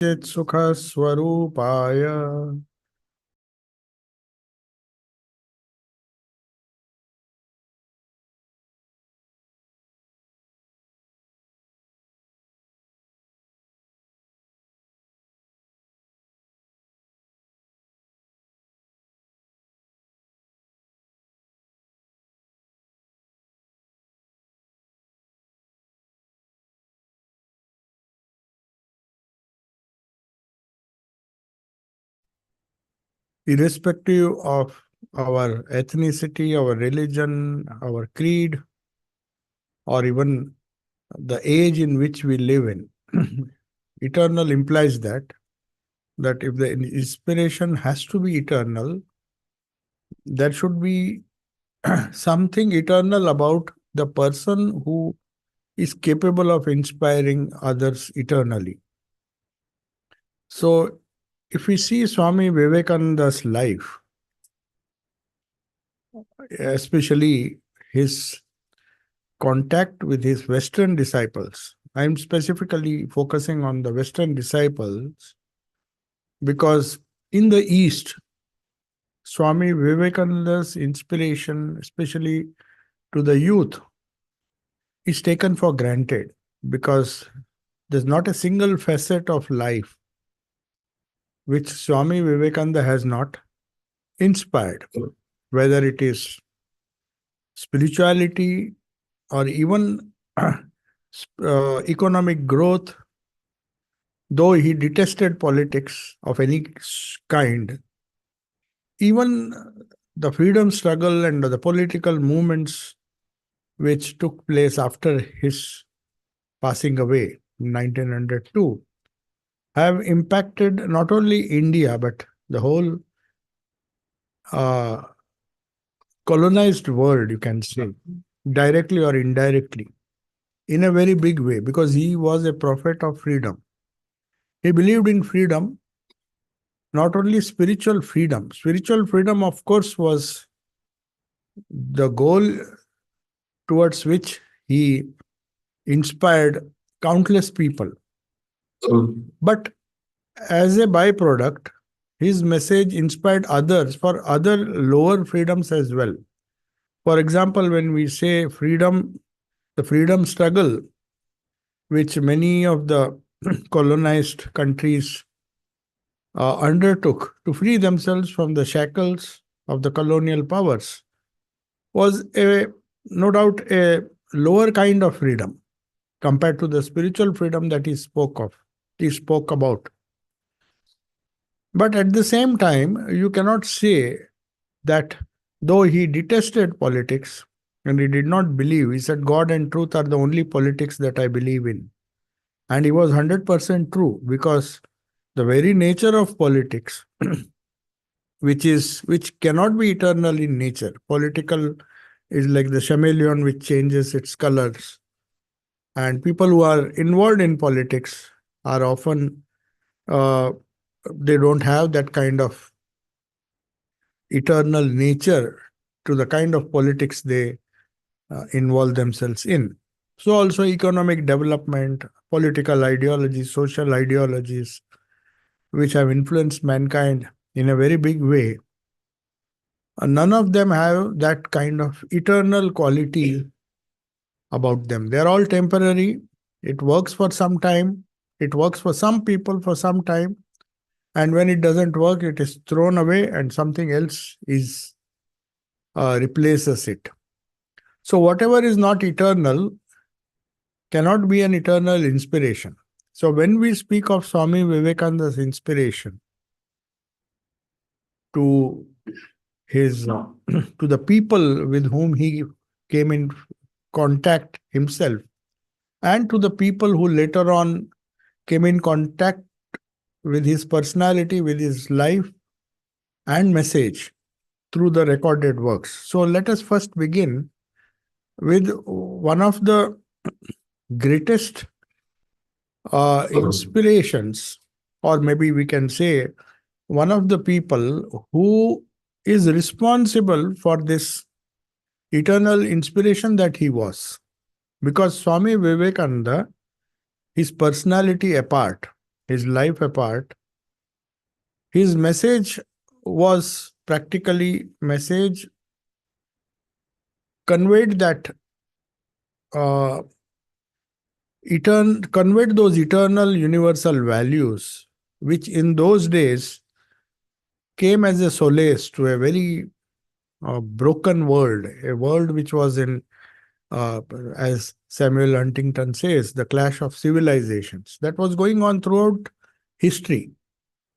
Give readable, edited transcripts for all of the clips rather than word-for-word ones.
Sukha Swarupaya. Irrespective of our ethnicity, our religion, our creed, or even the age in which we live in, eternal implies that if the inspiration has to be eternal, there should be something eternal about the person who is capable of inspiring others eternally. So, if we see Swami Vivekananda's life, especially his contact with his Western disciples, I'm specifically focusing on the Western disciples because in the East, Swami Vivekananda's inspiration, especially to the youth, is taken for granted because there's not a single facet of life which Swami Vivekananda has not inspired, whether it is spirituality or even economic growth. Though he detested politics of any kind, even the freedom struggle and the political movements which took place after his passing away in 1902 have impacted not only India but the whole uh, colonized world, you can say, directly or indirectly, in a very big way, because he was a prophet of freedom. He believed in freedom, not only spiritual freedom. Spiritual freedom, of course, was the goal towards which he inspired countless people. But as a byproduct, his message inspired others for other lower freedoms as well. For example, when we say freedom, the freedom struggle, which many of the colonized countries undertook to free themselves from the shackles of the colonial powers, was no doubt a lower kind of freedom compared to the spiritual freedom that he spoke about. But at the same time, you cannot say that though he detested politics and he did not believe, he said, God and truth are the only politics that I believe in. And he was 100% true because the very nature of politics, which cannot be eternal in nature. Political is like the chameleon which changes its colors. And people who are involved in politics are often uh, they don't have that kind of eternal nature to the kind of politics they involve themselves in. So also economic development, political ideologies, social ideologies, which have influenced mankind in a very big way, none of them have that kind of eternal quality about them. They're all temporary. It works for some time. It works for some people for some time. And when it doesn't work, it is thrown away and something else is replaces it. So whatever is not eternal cannot be an eternal inspiration. So when we speak of Swami Vivekananda's inspiration to his to the people with whom he came in contact himself, and to the people who later on came in contact with his personality, with his life and message through the recorded works. So let us first begin with one of the greatest inspirations, or maybe we can say one of the people who is responsible for this eternal inspiration that he was. Because Swami Vivekananda, his personality apart, his life apart, his message was practically message conveyed that uh, conveyed those eternal universal values, which in those days came as a solace to a very broken world, a world which was in, uh, as Samuel Huntington says, the clash of civilizations that was going on throughout history.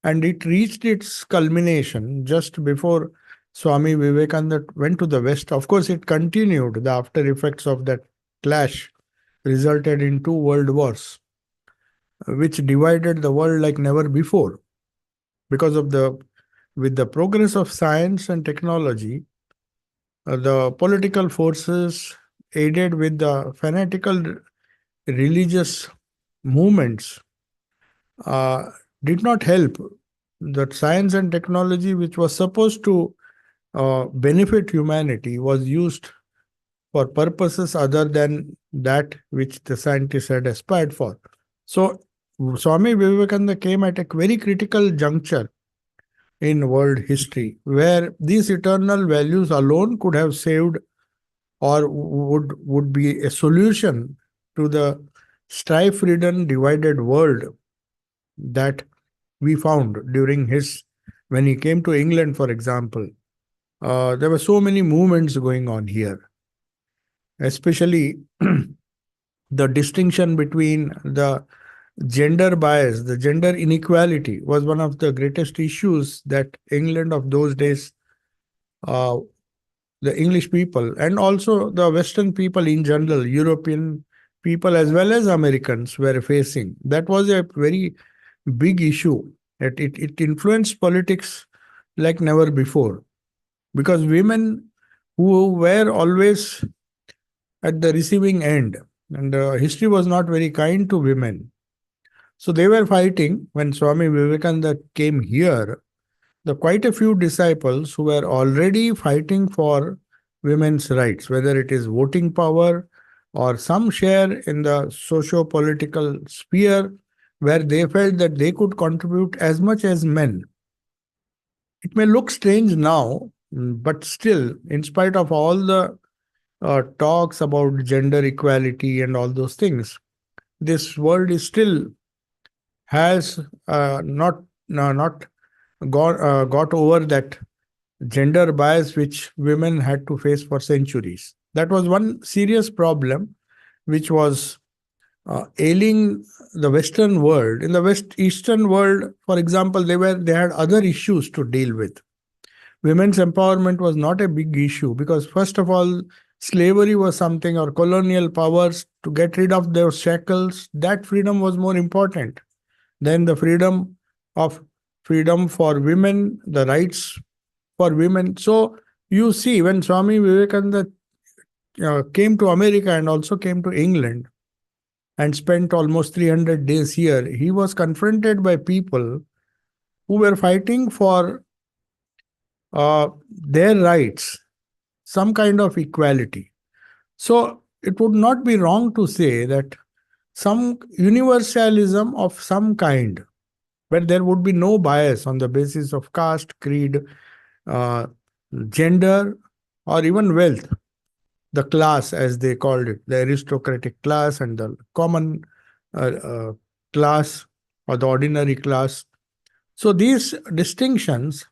And it reached its culmination just before Swami Vivekananda went to the West. Of course, it continued. The after effects of that clash resulted in two world wars, which divided the world like never before. Because of with the progress of science and technology, the political forces aided with the fanatical religious movements uh, did not help. That science and technology, which was supposed to benefit humanity, was used for purposes other than that which the scientists had aspired for. So, Swami Vivekananda came at a very critical juncture in world history where these eternal values alone could have saved or would be a solution to the strife-ridden, divided world that we found during his when he came to England, for example. There were so many movements going on here, especially the distinction between the gender bias, the gender inequality was one of the greatest issues that England of those days, uh, the English people, and also the Western people in general, European people as well as Americans were facing. That was a very big issue. It influenced politics like never before because women who were always at the receiving end, and history was not very kind to women. So they were fighting when Swami Vivekananda came here. The quite a few disciples who were already fighting for women's rights, whether it is voting power or some share in the socio-political sphere where they felt that they could contribute as much as men. It may look strange now, but still, in spite of all the talks about gender equality and all those things, this world is still has not got over that gender bias which women had to face for centuries. That was one serious problem which was ailing the Western world. In the Eastern world, for example, they had other issues to deal with. Women's empowerment was not a big issue because, first of all, slavery was something, or colonial powers to get rid of their shackles. That freedom was more important than the of freedom for women, the rights for women. So you see, when Swami Vivekananda came to America and also came to England and spent almost 300 days here, he was confronted by people who were fighting for their rights, some kind of equality. So it would not be wrong to say that some universalism of some kind, where there would be no bias on the basis of caste, creed, uh, gender, or even wealth, the class, as they called it, the aristocratic class and the common uh, uh, class or the ordinary class. So these distinctions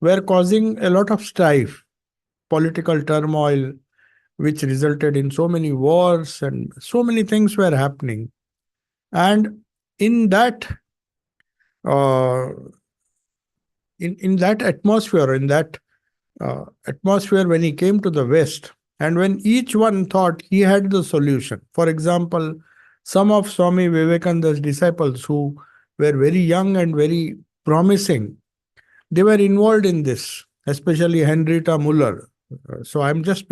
were causing a lot of strife, political turmoil, which resulted in so many wars and so many things were happening. And in that uh, in that atmosphere, when he came to the West, and when each one thought he had the solution. For example, some of Swami Vivekananda's disciples who were very young and very promising, they were involved in this, especially Henrietta Muller. So I'm just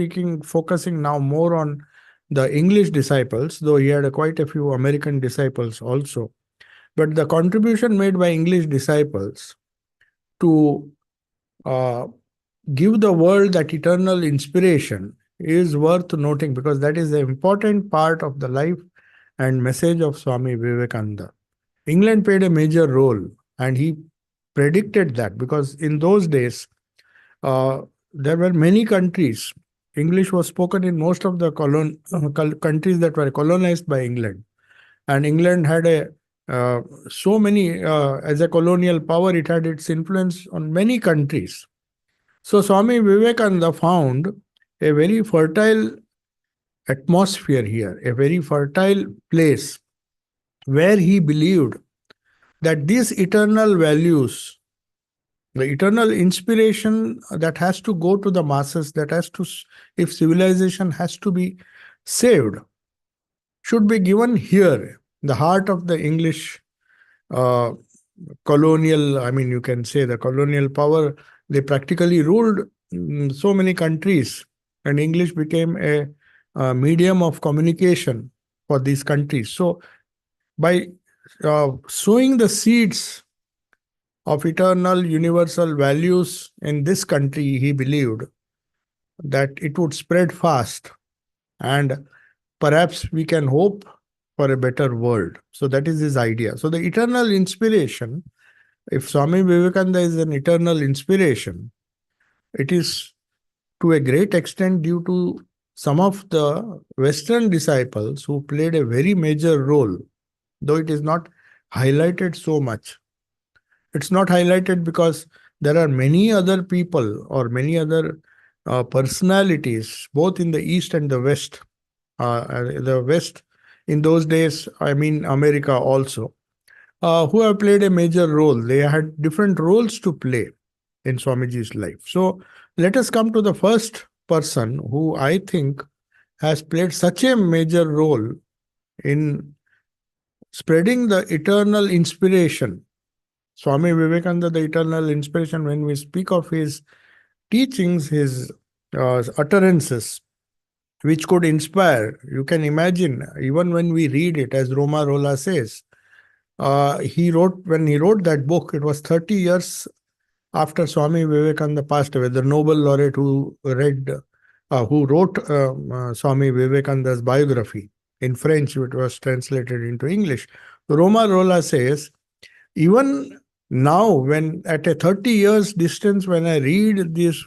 focusing now more on the English disciples, though he had quite a few American disciples also. But the contribution made by English disciples to uh, give the world that eternal inspiration is worth noting because that is the important part of the life and message of Swami Vivekananda. England played a major role, and he predicted that because in those days, uh, there were many countries. English was spoken in most of the countries that were colonized by England, and England had a so many as a colonial power. It had its influence on many countries. So Swami Vivekananda found a very fertile atmosphere here, a very fertile place where he believed that these eternal values, the eternal inspiration that has to go to the masses, that has to, if civilization has to be saved, should be given here, the heart of the English uh, colonial, I mean, you can say the colonial power. They practically ruled so many countries, and English became a medium of communication for these countries. So, by sowing the seeds of eternal universal values in this country, he believed that it would spread fast, and perhaps we can hope for a better world. So that is his idea. So the eternal inspiration, if Swami Vivekananda is an eternal inspiration, it is to a great extent due to some of the Western disciples who played a very major role, though it is not highlighted so much. It's not highlighted because there are many other people or many other personalities, both in the East and the West. The West, in those days, I mean America also, who have played a major role. They had different roles to play in Swamiji's life. So let us come to the first person who I think has played such a major role in spreading the eternal inspiration. Swami Vivekananda, the eternal inspiration, when we speak of his teachings, his utterances, which could inspire, you can imagine, even when we read it, as Roma Rolla says, when he wrote that book, it was 30 years after Swami Vivekananda passed away, the Nobel laureate who wrote Swami Vivekananda's biography in French, which was translated into English. Roma Rolla says, even now, when at a 30 years distance, when I read these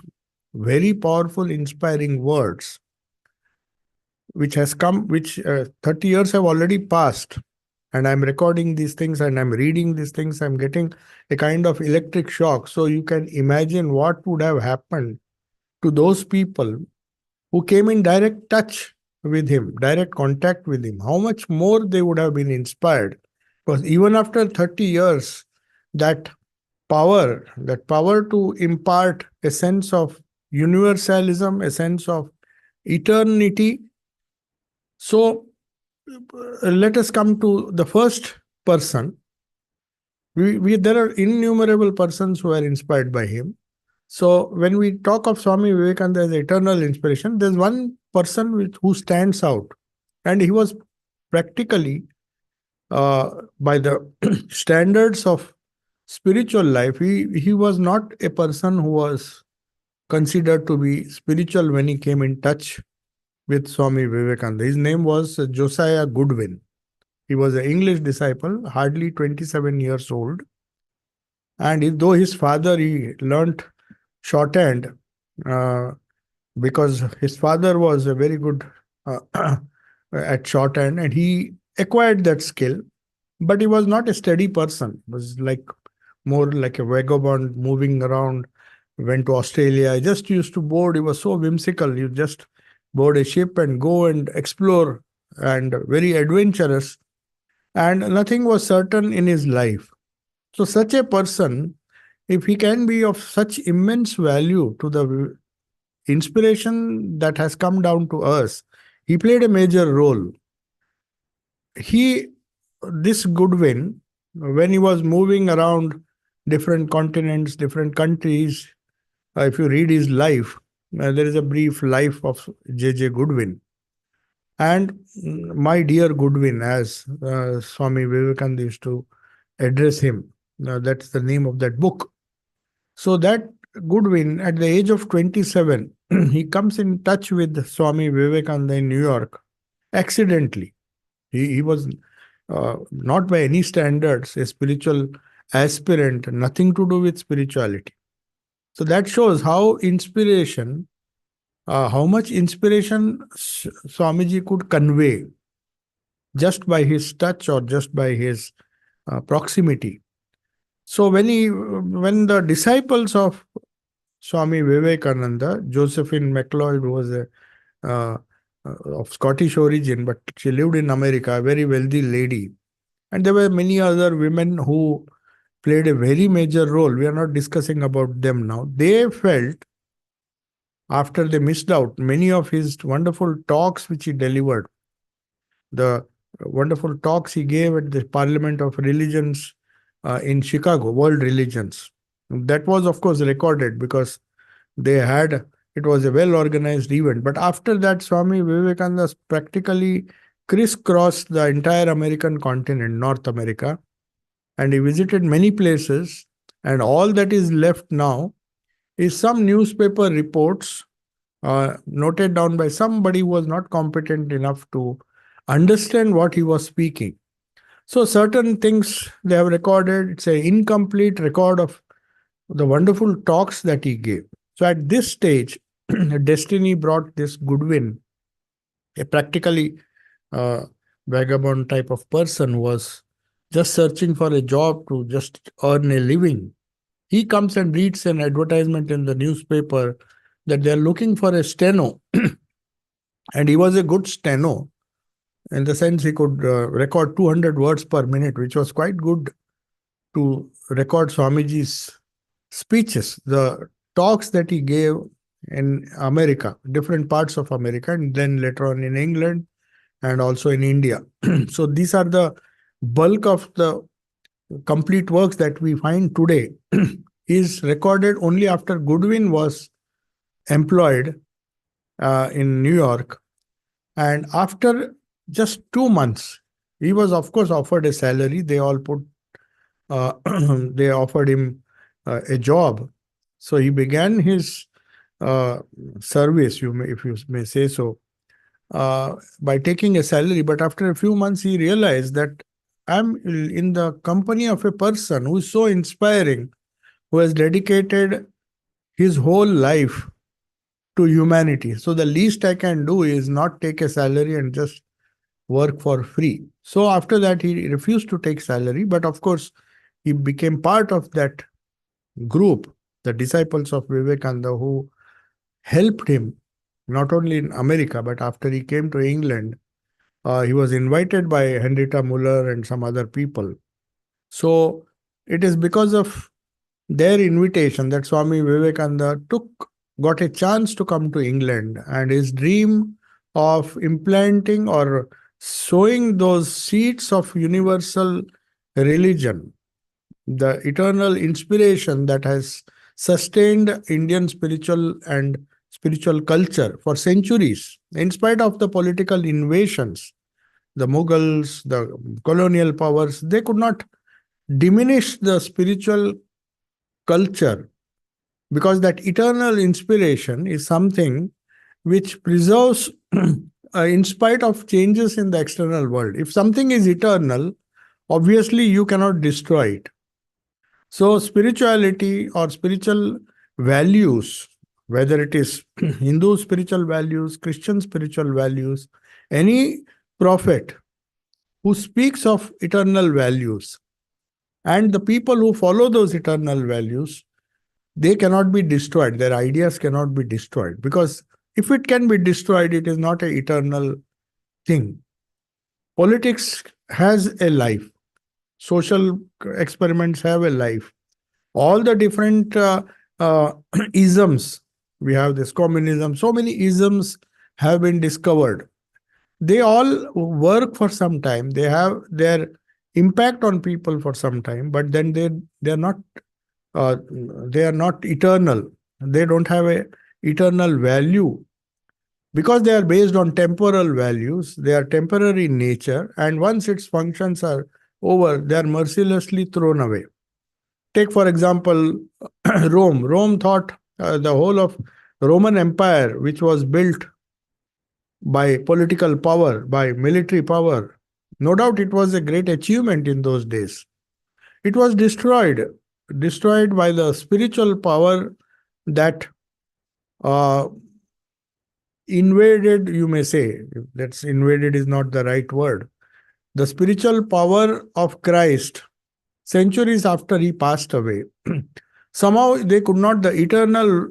very powerful, inspiring words, which 30 years have already passed, and I'm recording these things and I'm reading these things, I'm getting a kind of electric shock. So you can imagine what would have happened to those people who came in direct touch with him, direct contact with him, how much more they would have been inspired. Because even after 30 years, that power to impart a sense of universalism, a sense of eternity. So let us come to the first person. There are innumerable persons who are inspired by him. So when we talk of Swami Vivekananda as eternal inspiration, there's one person who stands out, and he was practically, by the standards of spiritual life, he was not a person who was considered to be spiritual when he came in touch with Swami Vivekananda. His name was Josiah Goodwin. He was an English disciple, hardly 27 years old. And though his father, he learnt shorthand uh, because his father was a very good at shorthand, and he acquired that skill. But he was not a steady person. He was more like a vagabond moving around. Went to Australia. He just used to board. He was so whimsical. You just board a ship and go and explore, and very adventurous. And nothing was certain in his life. So such a person, if he can be of such immense value to the inspiration that has come down to us, he played a major role. This Goodwin, when he was moving around different continents, different countries, if you read his life, there is a brief life of J.J. Goodwin. And my dear Goodwin, as Swami Vivekananda used to address him, that's the name of that book. So that Goodwin, at the age of 27, he comes in touch with Swami Vivekananda in New York accidentally. He was not by any standards, a spiritual aspirant, nothing to do with spirituality. So that shows how much inspiration Swamiji could convey just by his touch or just by his proximity. So when the disciples of Swami Vivekananda, Josephine MacLeod was uh, of Scottish origin, but she lived in America, a very wealthy lady. And there were many other women who played a very major role. We are not discussing about them now. They felt, after they missed out many of his wonderful talks which he delivered, the wonderful talks he gave at the Parliament of Religions in Chicago, World Religions. That was, of course, recorded because it was a well organized event. But after that, Swami Vivekananda practically crisscrossed the entire American continent, North America, and he visited many places. And all that is left now is some newspaper reports noted down by somebody who was not competent enough to understand what he was speaking. So certain things they have recorded. It's an incomplete record of the wonderful talks that he gave. So at this stage, destiny brought this Goodwin, a practically vagabond type of person who was just searching for a job to just earn a living. He comes and reads an advertisement in the newspaper that they're looking for a steno. And he was a good steno in the sense he could record 200 words per minute, which was quite good to record Swamiji's speeches, the talks that he gave in America, different parts of America, and then later on in England and also in India. So these are the bulk of the complete works that we find today is recorded only after Goodwin was employed in New York. And after just 2 months, he was, of course, offered a salary. They all they offered him a job. So he began his service, if you may say so, by taking a salary. But after a few months, he realized that I'm in the company of a person who is so inspiring, who has dedicated his whole life to humanity. So the least I can do is not take a salary and just work for free. So after that, he refused to take salary. But of course, he became part of that group, the disciples of Vivekananda, who helped him not only in America, but after he came to England, he was invited by Henrietta Muller and some other people. So it is because of their invitation that Swami Vivekananda got a chance to come to England, and his dream of implanting or sowing those seeds of universal religion, the eternal inspiration that has sustained Indian spiritual culture for centuries, in spite of the political invasions, the Mughals, the colonial powers, they could not diminish the spiritual culture, because that eternal inspiration is something which preserves in spite of changes in the external world. If something is eternal, obviously you cannot destroy it. So spirituality or spiritual values, whether it is Hindu spiritual values, Christian spiritual values, any prophet who speaks of eternal values, and the people who follow those eternal values, they cannot be destroyed. Their ideas cannot be destroyed, because if it can be destroyed, it is not an eternal thing. Politics has a life. Social experiments have a life. All the different isms, we have this communism, so many isms have been discovered. They all work for some time. They have their impact on people for some time, but then they are not eternal. They don't have a eternal value, because they are based on temporal values. They are temporary in nature, and once its functions are over, they are mercilessly thrown away. Take, for example, Rome. Rome thought the whole of Roman Empire, which was built by political power, by military power, No doubt it was a great achievement in those days. It was destroyed by the spiritual power that uh, invaded, you may say. That's invaded is not the right word. The spiritual power of Christ, centuries after he passed away, somehow they could not, the eternal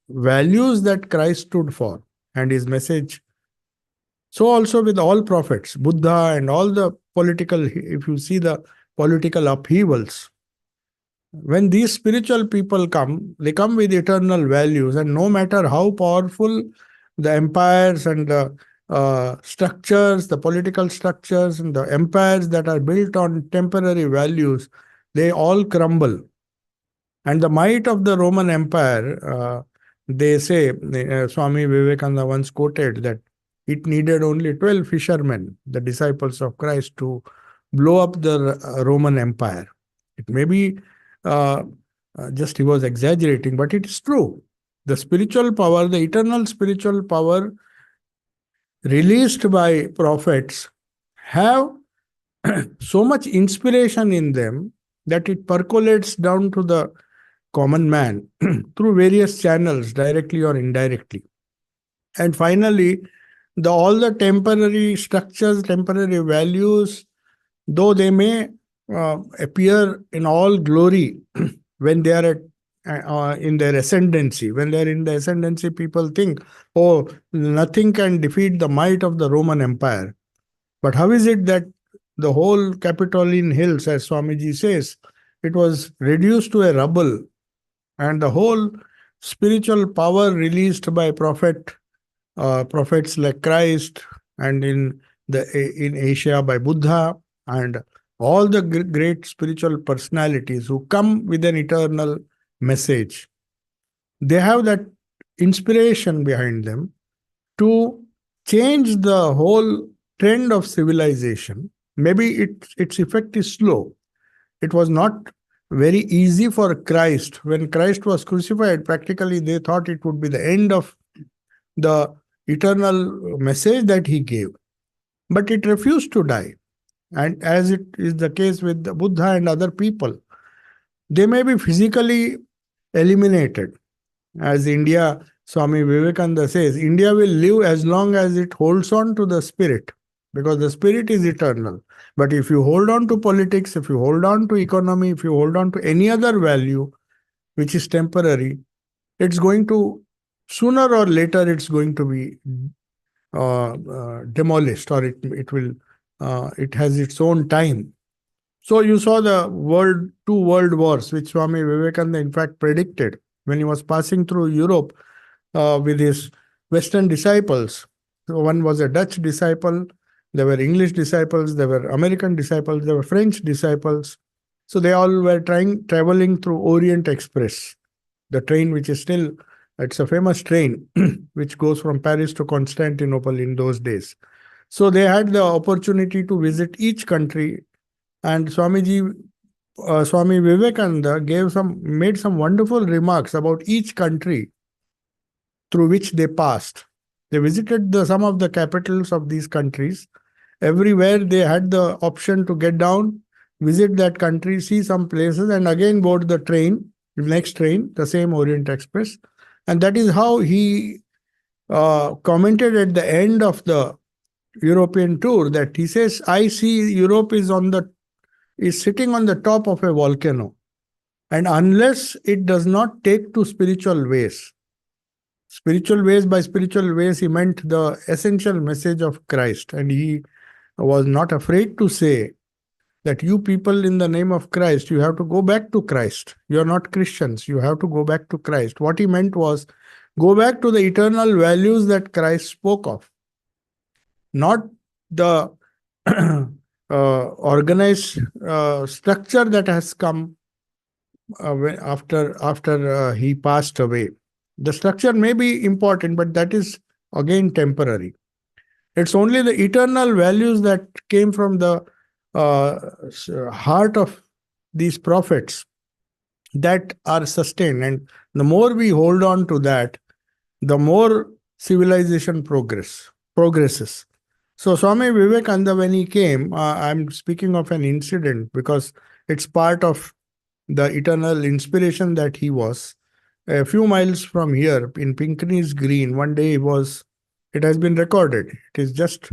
values that Christ stood for and his message. So also with all prophets, Buddha and all the political, if you see the political upheavals, when these spiritual people come, they come with eternal values, and no matter how powerful the empires and the structures, the political structures and the empires that are built on temporary values, they all crumble. And the might of the Roman Empire, they say, Swami Vivekananda once quoted that it needed only 12 fishermen, the disciples of Christ, to blow up the Roman Empire. It may be uh, just he was exaggerating, but it is true. The spiritual power, the eternal spiritual power released by prophets have so much inspiration in them that it percolates down to the common man through various channels, directly or indirectly. And finally, all the temporary structures, temporary values, though they may appear in all glory when they are in their ascendancy. When they are in the ascendancy, people think, oh, nothing can defeat the might of the Roman Empire. But how is it that the whole Capitoline Hills, as Swamiji says, it was reduced to a rubble, and the whole spiritual power released by prophets like Christ, and in Asia by Buddha, and all the great spiritual personalities who come with an eternal message, they have that inspiration behind them to change the whole trend of civilization. Maybe its effect is slow. It was not very easy for Christ. When Christ was crucified, practically they thought it would be the end of the eternal message that he gave. But it refused to die. And as it is the case with the Buddha and other people, they may be physically eliminated. As India, Swami Vivekananda says, India will live as long as it holds on to the spirit, because the spirit is eternal. But if you hold on to politics, if you hold on to economy, if you hold on to any other value which is temporary, it's going to, sooner or later, it's going to be demolished, or it has its own time. So you saw two world wars, which Swami Vivekananda in fact predicted when he was passing through Europe with his Western disciples. So one was a Dutch disciple, there were English disciples, there were American disciples, there were French disciples. So they all were traveling through Orient Express, the train which is still, it's a famous train which goes from Paris to Constantinople in those days. So they had the opportunity to visit each country, and Swami Vivekananda made some wonderful remarks about each country through which they passed. They visited some of the capitals of these countries. Everywhere they had the option to get down, visit that country, see some places, and again board the next train, the same Orient Express. And that is how he commented at the end of the European tour, that he says, I see Europe is sitting on the top of a volcano. And unless it does not take to spiritual ways, by spiritual ways, he meant the essential message of Christ. And he was not afraid to say that you people, in the name of Christ, you have to go back to Christ. You are not Christians. You have to go back to Christ. What he meant was, go back to the eternal values that Christ spoke of, not the organized structure that has come after he passed away. The structure may be important, but that is again temporary. It's only the eternal values that came from the heart of these prophets that are sustained. And the more we hold on to that, the more civilization progresses. So Swami Vivekananda, when he came, I'm speaking of an incident because it's part of the eternal inspiration that he was. A few miles from here in Pinckney's Green, one day he was, it has been recorded, it is just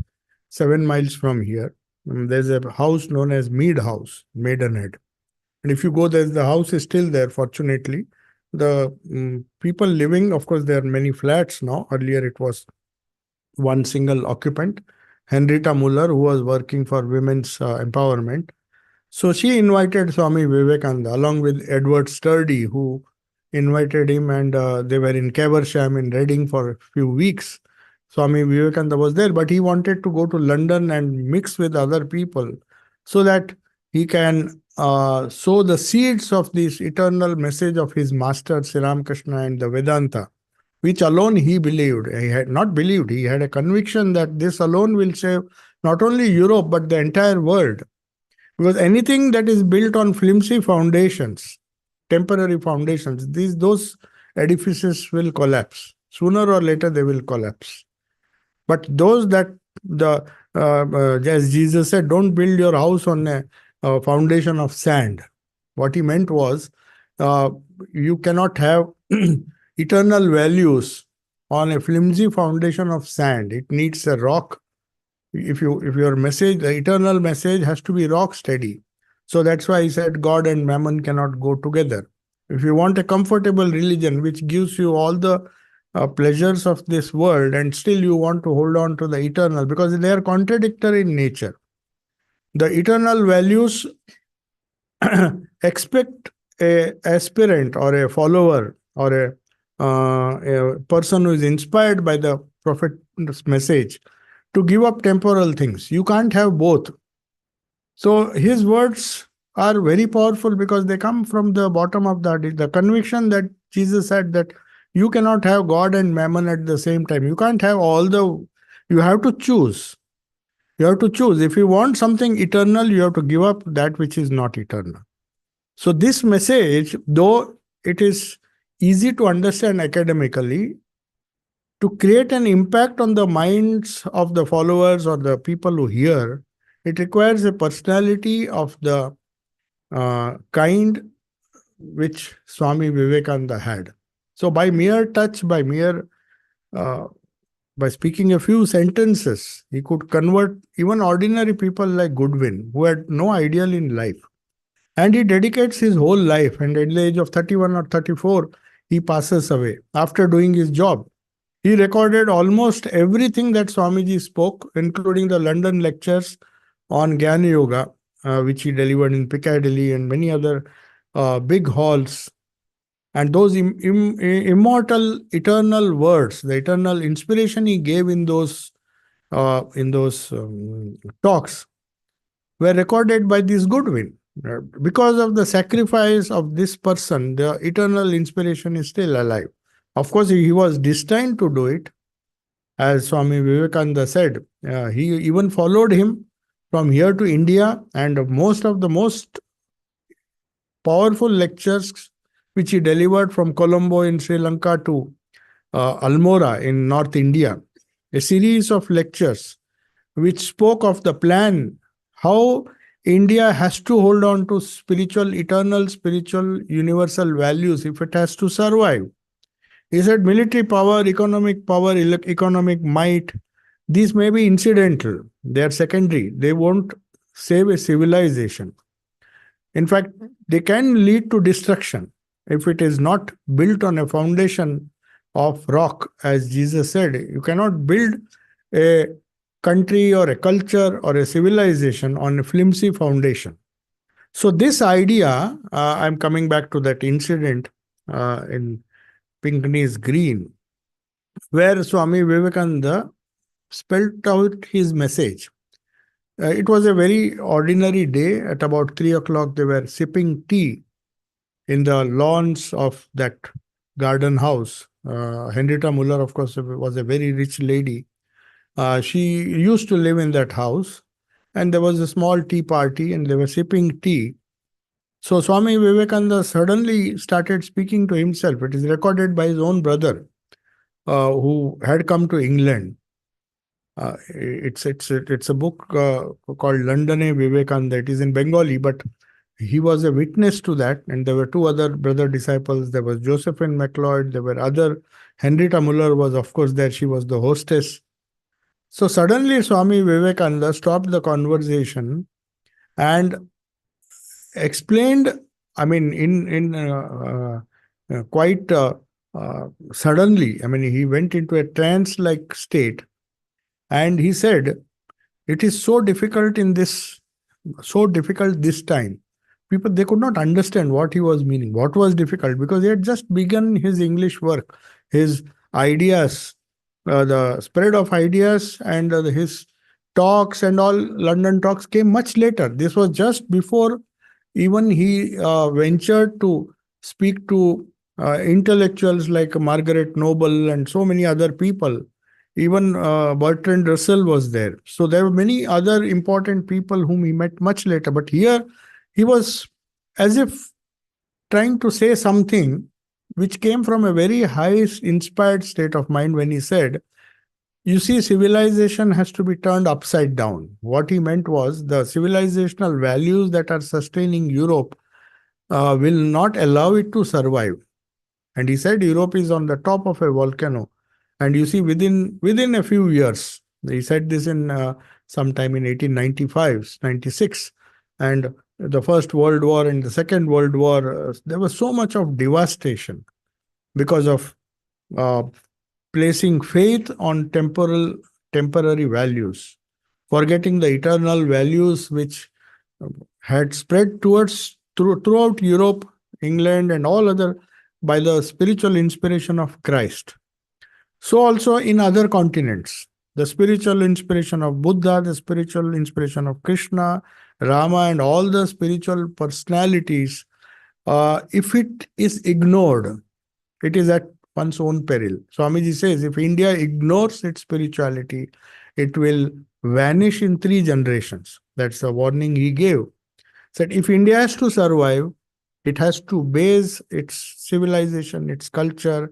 7 miles from here. There's a house known as Mead House, Maidenhead. And if you go there, the house is still there, fortunately. The people living, of course, there are many flats now. Earlier it was one single occupant, Henrietta Muller, who was working for women's empowerment. So she invited Swami Vivekananda along with Edward Sturdy, who invited him, and they were in Caversham in Reading for a few weeks. Swami Vivekananda was there, but he wanted to go to London and mix with other people so that he can sow the seeds of this eternal message of his master, Sri Ramakrishna, and the Vedanta, which alone he believed. He had not believed, he had a conviction that this alone will save not only Europe but the entire world. Because anything that is built on flimsy foundations, temporary foundations, those edifices will collapse. Sooner or later they will collapse. But those that the as Jesus said, don't build your house on a foundation of sand. What he meant was, uh, you cannot have eternal values on a flimsy foundation of sand. It needs a rock. If your message, the eternal message, has to be rock steady. So that's why he said God and mammon cannot go together. If you want a comfortable religion which gives you all the pleasures of this world, and still you want to hold on to the eternal, because they are contradictory in nature. The eternal values expect a aspirant or a follower or a person who is inspired by the prophet's message to give up temporal things. You can't have both. So his words are very powerful because they come from the bottom of the conviction that Jesus said that you cannot have God and mammon at the same time. You can't have you have to choose. You have to choose. If you want something eternal, you have to give up that which is not eternal. So this message, though it is easy to understand academically, to create an impact on the minds of the followers or the people who hear, it requires a personality of the kind which Swami Vivekananda had. So by mere touch, uh, by speaking a few sentences, he could convert even ordinary people like Goodwin, who had no ideal in life. And he dedicates his whole life, and at the age of 31 or 34, he passes away after doing his job. He recorded almost everything that Swamiji spoke, including the London lectures on Jnana Yoga, which he delivered in Piccadilly and many other big halls. And those immortal, eternal words, the eternal inspiration he gave in those talks, were recorded by this Goodwin. Because of the sacrifice of this person, the eternal inspiration is still alive. Of course, he was destined to do it. As Swami Vivekananda said, he even followed him from here to India, and most of the most powerful lectures which he delivered from Colombo in Sri Lanka to Almora in North India, a series of lectures which spoke of the plan, how India has to hold on to spiritual, eternal, spiritual, universal values if it has to survive. He said military power, economic might, these may be incidental. They are secondary. They won't save a civilization. In fact, they can lead to destruction if it is not built on a foundation of rock. As Jesus said, you cannot build a country or a culture or a civilization on a flimsy foundation. So this idea, I'm coming back to that incident in Pinckney's Green, where Swami Vivekananda spelled out his message. It was a very ordinary day. At about 3 o'clock, they were sipping tea in the lawns of that garden house. Henrietta Muller, of course, was a very rich lady. She used to live in that house, and there was a small tea party, and they were sipping tea. So Swami Vivekananda suddenly started speaking to himself. It is recorded by his own brother, who had come to England. It's a book called Londone Vivekananda. It is in Bengali, but he was a witness to that. And there were two other brother disciples. There was Josephine MacLeod. There were other. Henrietta Muller was, of course, there. She was the hostess. So suddenly, Swami Vivekananda stopped the conversation and explained. I mean, quite suddenly. I mean, he went into a trance-like state, and he said, "It is so difficult this time." People, they could not understand what he was meaning. What was difficult? Because he had just begun his English work, his ideas, the spread of ideas, and his talks and all London talks came much later. This was just before even he ventured to speak to intellectuals like Margaret Noble and so many other people. Even Bertrand Russell was there. So there were many other important people whom he met much later. But here he was as if trying to say something which came from a very high inspired state of mind when he said, you see, civilization has to be turned upside down. What he meant was the civilizational values that are sustaining Europe will not allow it to survive. And he said Europe is on the top of a volcano. And you see, within a few years, he said this in sometime in 1895, 96, and the First World War and the Second World War, there was so much of devastation because of uh, placing faith on temporary values, forgetting the eternal values which had spread throughout Europe, England, and all other by the spiritual inspiration of Christ. So also in other continents, the spiritual inspiration of Buddha, the spiritual inspiration of Krishna, Rama, and all the spiritual personalities, if it is ignored, it is at one's own peril. Swamiji says, if India ignores its spirituality, it will vanish in 3 generations. That's the warning he gave. Said if India has to survive, it has to base its civilization, its culture,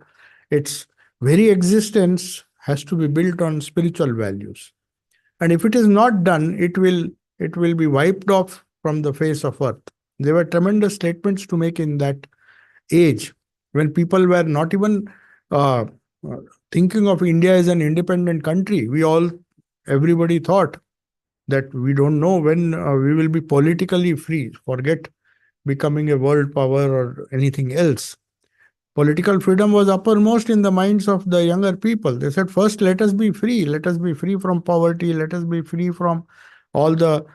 its very existence has to be built on spiritual values. And if it is not done, it will be wiped off from the face of earth. There were tremendous statements to make in that age when people were not even uh, thinking of India as an independent country. Everybody thought that we don't know when we will be politically free. Forget becoming a world power or anything else. Political freedom was uppermost in the minds of the younger people. They said, first, let us be free. Let us be free from poverty. Let us be free from all the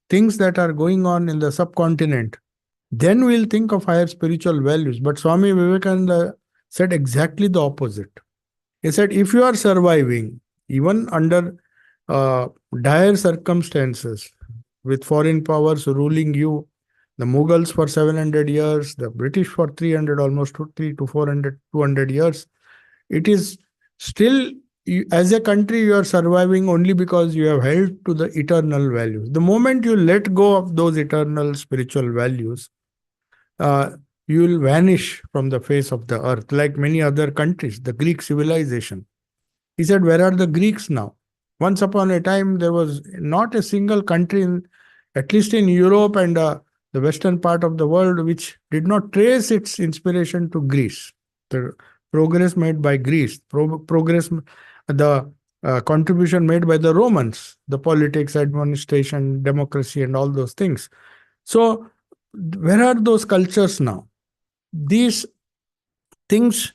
things that are going on in the subcontinent. Then we'll think of higher spiritual values. But Swami Vivekananda said exactly the opposite. He said, if you are surviving, even under dire circumstances, with foreign powers ruling you, the Mughals for 700 years, the British for 300, almost 3 to 400, 200 years, it is still, as a country, you are surviving only because you have held to the eternal values. The moment you let go of those eternal spiritual values, you will vanish from the face of the earth, like many other countries, the Greek civilization. He said, where are the Greeks now? Once upon a time, there was not a single country, at least in Europe and the western part of the world, which did not trace its inspiration to Greece. The progress made by Greece, the contribution made by the Romans, the politics, administration, democracy, and all those things. So, where are those cultures now? These things,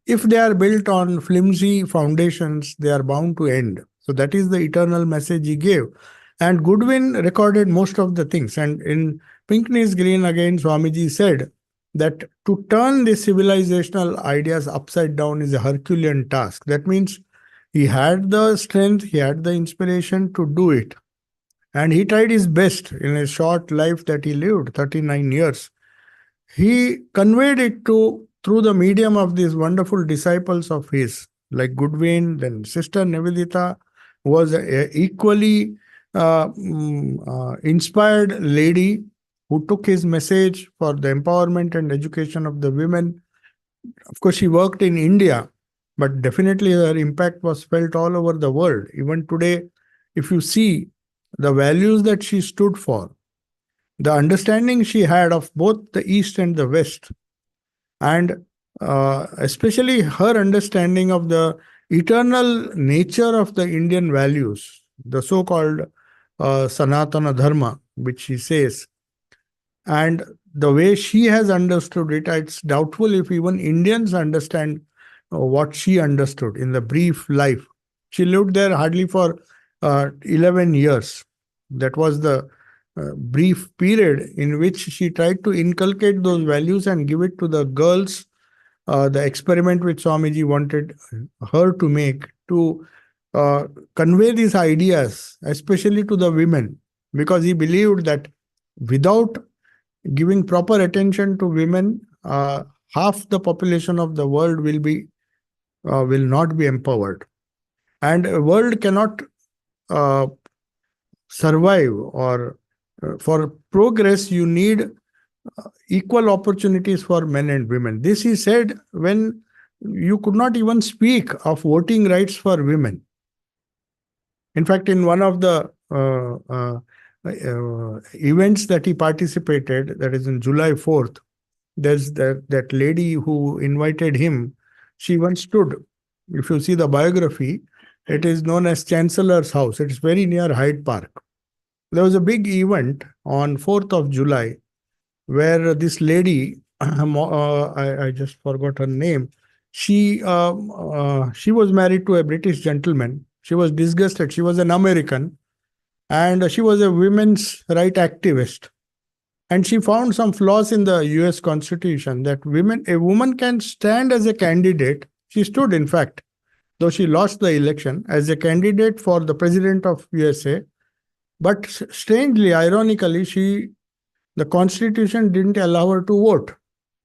if they are built on flimsy foundations, they are bound to end. So that is the eternal message he gave. And Goodwin recorded most of the things. And in Pinckney's Green, again, Swamiji said that to turn the civilizational ideas upside down is a Herculean task. That means he had the strength, he had the inspiration to do it. And he tried his best in a short life that he lived, 39 years. He conveyed it through the medium of these wonderful disciples of his, like Goodwin, then Sister Nivedita was a equally inspired lady who took his message for the empowerment and education of the women. Of course, she worked in India, but definitely her impact was felt all over the world. Even today, if you see the values that she stood for, the understanding she had of both the East and the West, and especially her understanding of the eternal nature of the Indian values, the so called Sanatana Dharma, which she says, and the way she has understood it, it's doubtful if even Indians understand what she understood in the brief life. She lived there hardly for 11 years. That was the brief period in which she tried to inculcate those values and give it to the girls. The experiment which Swamiji wanted her to make to convey these ideas, especially to the women, because he believed that without giving proper attention to women, half the population of the world will not be empowered, and a world cannot uh, survive, or for progress you need equal opportunities for men and women. This he said when you could not even speak of voting rights for women. In fact, in one of the events that he participated, that is in July 4th, there's that lady who invited him. She once stood. If you see the biography, it is known as Chancellor's House. It's very near Hyde Park. There was a big event on 4th of July where this lady, I just forgot her name, she was married to a British gentleman. She was disgusted. She was an American, and she was a women's right activist. And she found some flaws in the US Constitution, that a woman can stand as a candidate. She stood, in fact, though she lost the election, as a candidate for the president of USA. But strangely, ironically, the Constitution didn't allow her to vote.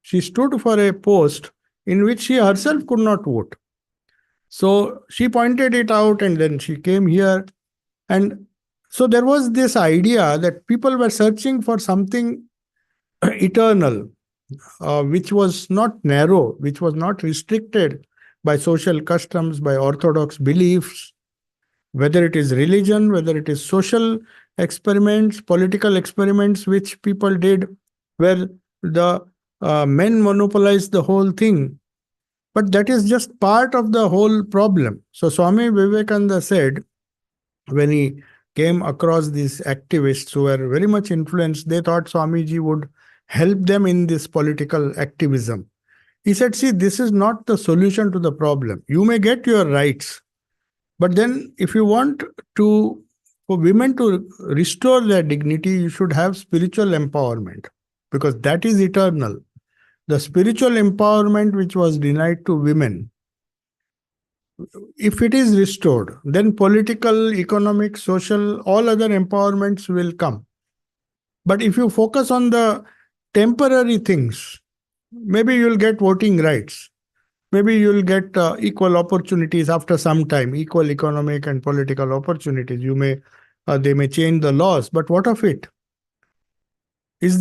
She stood for a post in which she herself could not vote. So she pointed it out, and then she came here. And so there was this idea that people were searching for something eternal, which was not narrow, which was not restricted by social customs, by orthodox beliefs, whether it is religion, whether it is social experiments, political experiments, which people did, where the men monopolized the whole thing. But that is just part of the whole problem. So Swami Vivekananda said, when he came across these activists who were very much influenced, they thought Swamiji would help them in this political activism. He said, see, this is not the solution to the problem. You may get your rights, but then if you want for women to restore their dignity, you should have spiritual empowerment, because that is eternal. The spiritual empowerment which was denied to women, if it is restored, then political, economic, social, all other empowerments will come. But if you focus on the temporary things, maybe you'll get voting rights. Maybe you'll get equal opportunities after some time, equal economic and political opportunities. They may change the laws, but what of it? Does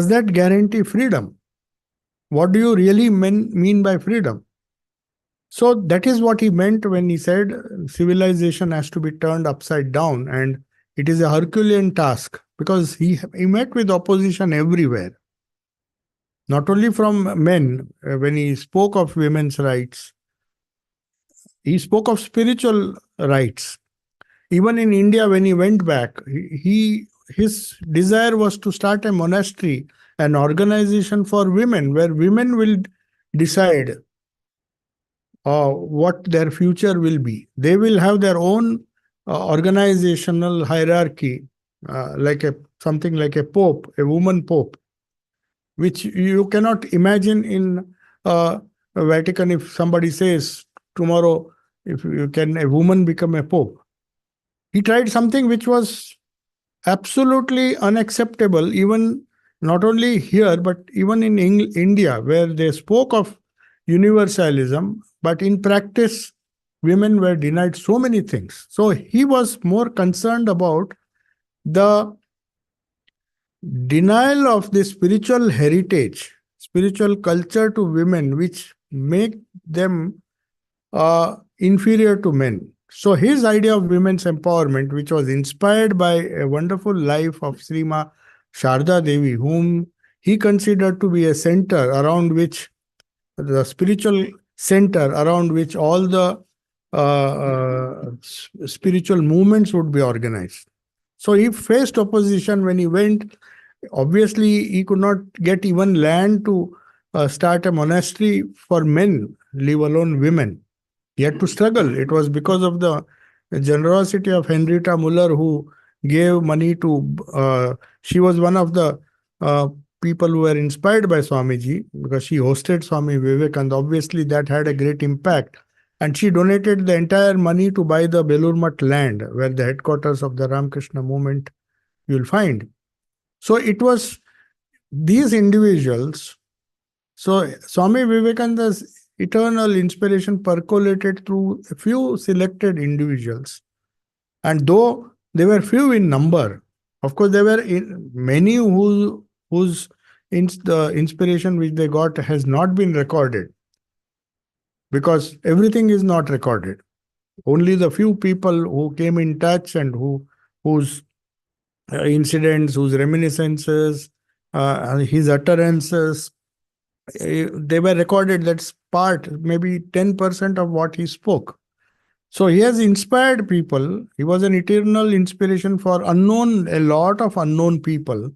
that guarantee freedom? What do you really mean by freedom? So that is what he meant when he said civilization has to be turned upside down, and it is a Herculean task, because he met with opposition everywhere. Not only from men, when he spoke of women's rights, he spoke of spiritual rights. Even in India, when he went back, his desire was to start a monastery, an organization for women, where women will decide what their future will be. They will have their own organizational hierarchy, something like a pope, a woman pope, which you cannot imagine in Vatican. If somebody says tomorrow, if you can, a woman become a pope. He tried something which was absolutely unacceptable, even not only here, but even in India, where they spoke of universalism, but in practice, women were denied so many things. So he was more concerned about the denial of the spiritual heritage, spiritual culture to women, which make them inferior to men. So his idea of women's empowerment, which was inspired by a wonderful life of Srima Sharda Devi, whom he considered to be a center around which the spiritual center around which all the spiritual movements would be organized. So he faced opposition when he went. Obviously, he could not get even land to start a monastery for men, leave alone women. He had to struggle. It was because of the generosity of Henrietta Muller, who gave money to. She was one of the uh, people who were inspired by Swamiji because she hosted Swami Vivekananda. Obviously, that had a great impact. And she donated the entire money to buy the Belur Math land, where the headquarters of the Ramakrishna movement you'll find. So it was these individuals. So Swami Vivekananda's eternal inspiration percolated through a few selected individuals. And though they were few in number, of course, there were many whose the inspiration which they got has not been recorded, because everything is not recorded. Only the few people who came in touch and whose incidents, whose reminiscences, his utterances, they were recorded. That's part, maybe 10% of what he spoke. So he has inspired people. He was an eternal inspiration for a lot of unknown people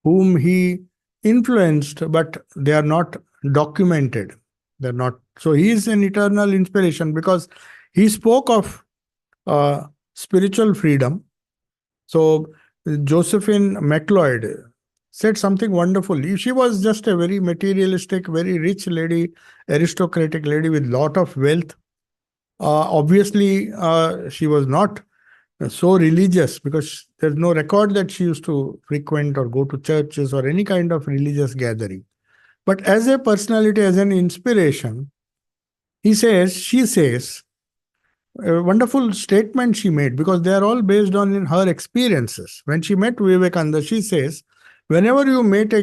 whom he influenced, but they are not documented. They're not. So he is an eternal inspiration because he spoke of spiritual freedom. So Josephine MacLeod said something wonderful. She was just a very materialistic, very rich lady, aristocratic lady with lot of wealth. Obviously, she was not so religious because there's no record that she used to frequent or go to churches or any kind of religious gathering. But as a personality, as an inspiration, she says, a wonderful statement she made, because they are all based on in her experiences. When she met Vivekananda, she says, whenever you meet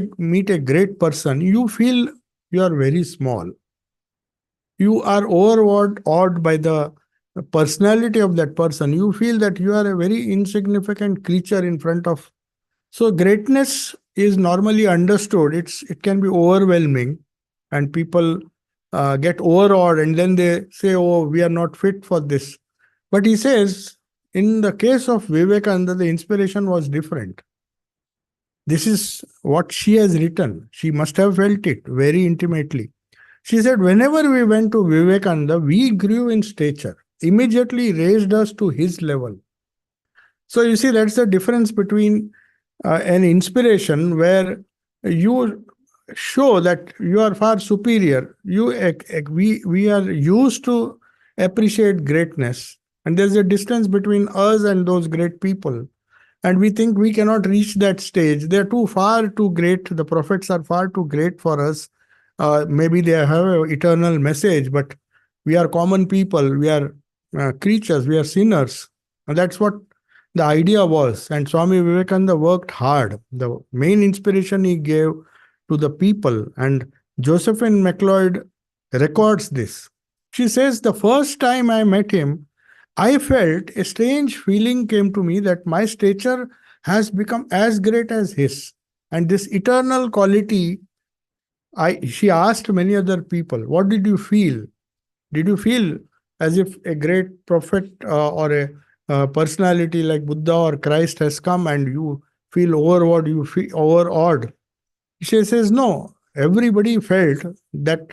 a great person, you feel you are very small. You are awed by the personality of that person. You feel that you are a very insignificant creature in front of. So greatness is normally understood. It can be overwhelming, and people get overawed, and then they say, "Oh, we are not fit for this." But he says, in the case of Vivekananda, the inspiration was different. This is what she has written. She must have felt it very intimately. She said, whenever we went to Vivekananda, we grew in stature, immediately raised us to his level. So you see, that's the difference between an inspiration where you show that you are far superior. We are used to appreciate greatness, and there's a distance between us and those great people. And we think we cannot reach that stage. They're far too great. The prophets are far too great for us. Maybe they have an eternal message, but we are common people. We are creatures. We are sinners. And that's what the idea was. And Swami Vivekananda worked hard. The main inspiration he gave to the people. And Josephine MacLeod records this. She says, the first time I met him, I felt a strange feeling came to me that my stature has become as great as his. And this eternal quality, she asked many other people, what did you feel? Did you feel as if a great prophet or a personality like Buddha or Christ has come and you feel overawed, you feel overawed? She says, no, everybody felt that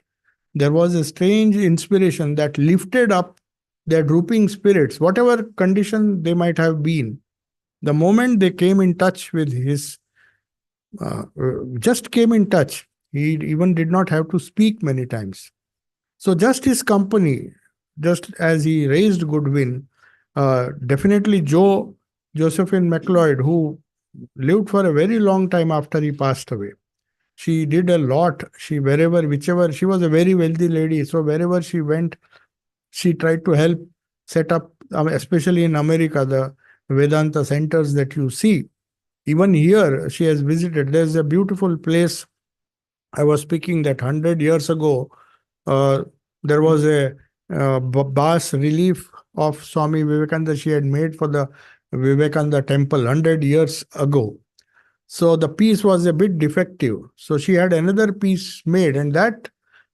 there was a strange inspiration that lifted up their drooping spirits, whatever condition they might have been. The moment they came in touch with his, just came in touch, he even did not have to speak many times. So just his company, just as he raised Goodwin, definitely Josephine MacLeod, who lived for a very long time after he passed away. She did a lot. Whichever, she was a very wealthy lady. So wherever she went, she tried to help set up, especially in America, the Vedanta centers that you see. Even here, she has visited. There's a beautiful place. I was speaking that 100 years ago, Uh, there was a bas relief of Swami Vivekananda she had made for the Vivekananda temple 100 years ago. So the piece was a bit defective. So she had another piece made, and that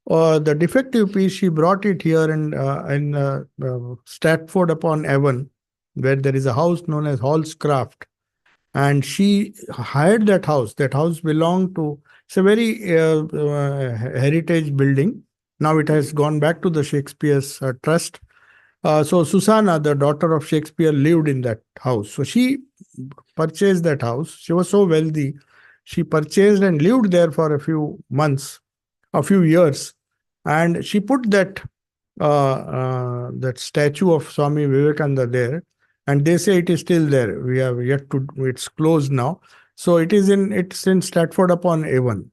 the defective piece she brought it here in Stratford upon Avon, where there is a house known as Hall's Craft, and she hired that house. That house belonged to, it's a very heritage building. Now it has gone back to the Shakespeare's trust. So Susanna, the daughter of Shakespeare, lived in that house. So she purchased that house. She was so wealthy. She purchased and lived there for a few months, a few years, and she put that statue of Swami Vivekananda there, and they say it is still there. We have yet to. It's closed now, so it's in Stratford upon Avon.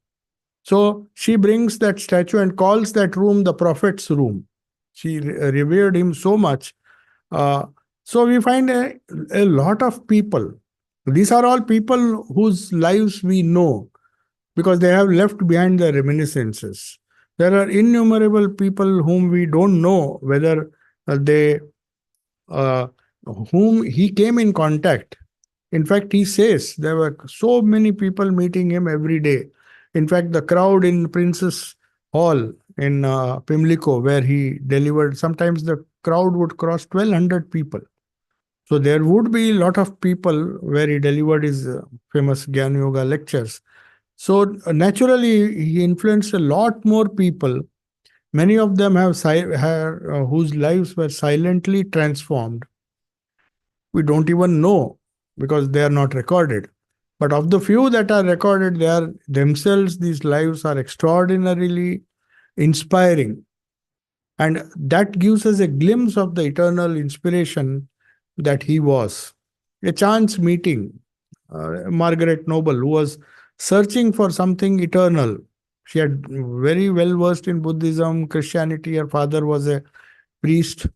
So she brings that statue and calls that room the prophet's room. She revered him so much. Uh, so we find a lot of people. These are all people whose lives we know because they have left behind the reminiscences. There are innumerable people whom we don't know whether they uh, whom he came in contact. In fact, he says there were so many people meeting him every day. In fact, the crowd in Princess Hall in Pimlico, where he delivered, sometimes the crowd would cross 1,200 people. So there would be a lot of people where he delivered his famous Gyan Yoga lectures. So naturally, he influenced a lot more people. Many of them whose lives were silently transformed. We don't even know because they are not recorded. But of the few that are recorded, they are themselves, these lives are extraordinarily inspiring. And that gives us a glimpse of the eternal inspiration that he was. A chance meeting, Margaret Noble, who was searching for something eternal. She had very well versed in Buddhism, Christianity. Her father was a priest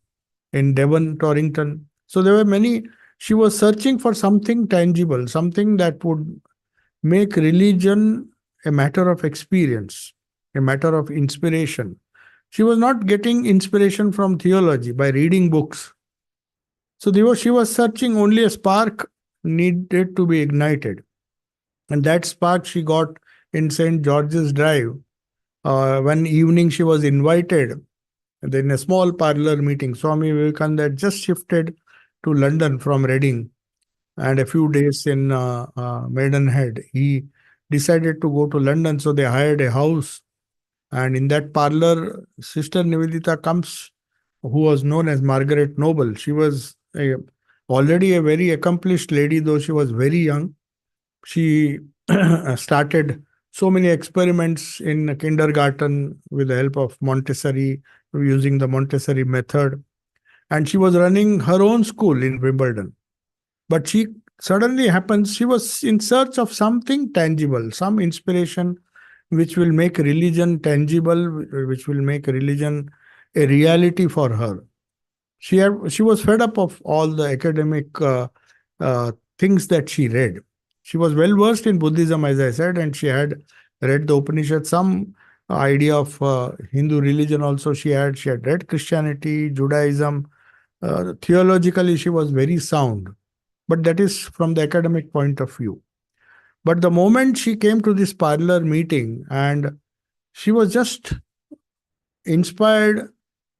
in Devon, Torrington. So there were many. She was searching for something tangible, something that would make religion a matter of experience, a matter of inspiration. She was not getting inspiration from theology by reading books. So she was searching, only a spark needed to be ignited. And that spark she got in St. George's Drive. One evening she was invited in a small parlor meeting. Swami Vivekananda had just shifted to London from Reading, and a few days in Maidenhead. He decided to go to London, so they hired a house. And in that parlor, Sister Nivedita comes, who was known as Margaret Noble. She was already a very accomplished lady, though she was very young. She started so many experiments in kindergarten with the help of Montessori, using the Montessori method. And she was running her own school in Wimbledon. But she suddenly happens, she was in search of something tangible, some inspiration which will make religion tangible, which will make religion a reality for her. She was fed up of all the academic uh, things that she read. She was well versed in Buddhism, as I said, and she had read the Upanishads, some idea of Hindu religion also she had. She had read Christianity, Judaism. Theologically, she was very sound, but that is from the academic point of view. But the moment she came to this parlor meeting, and she was just inspired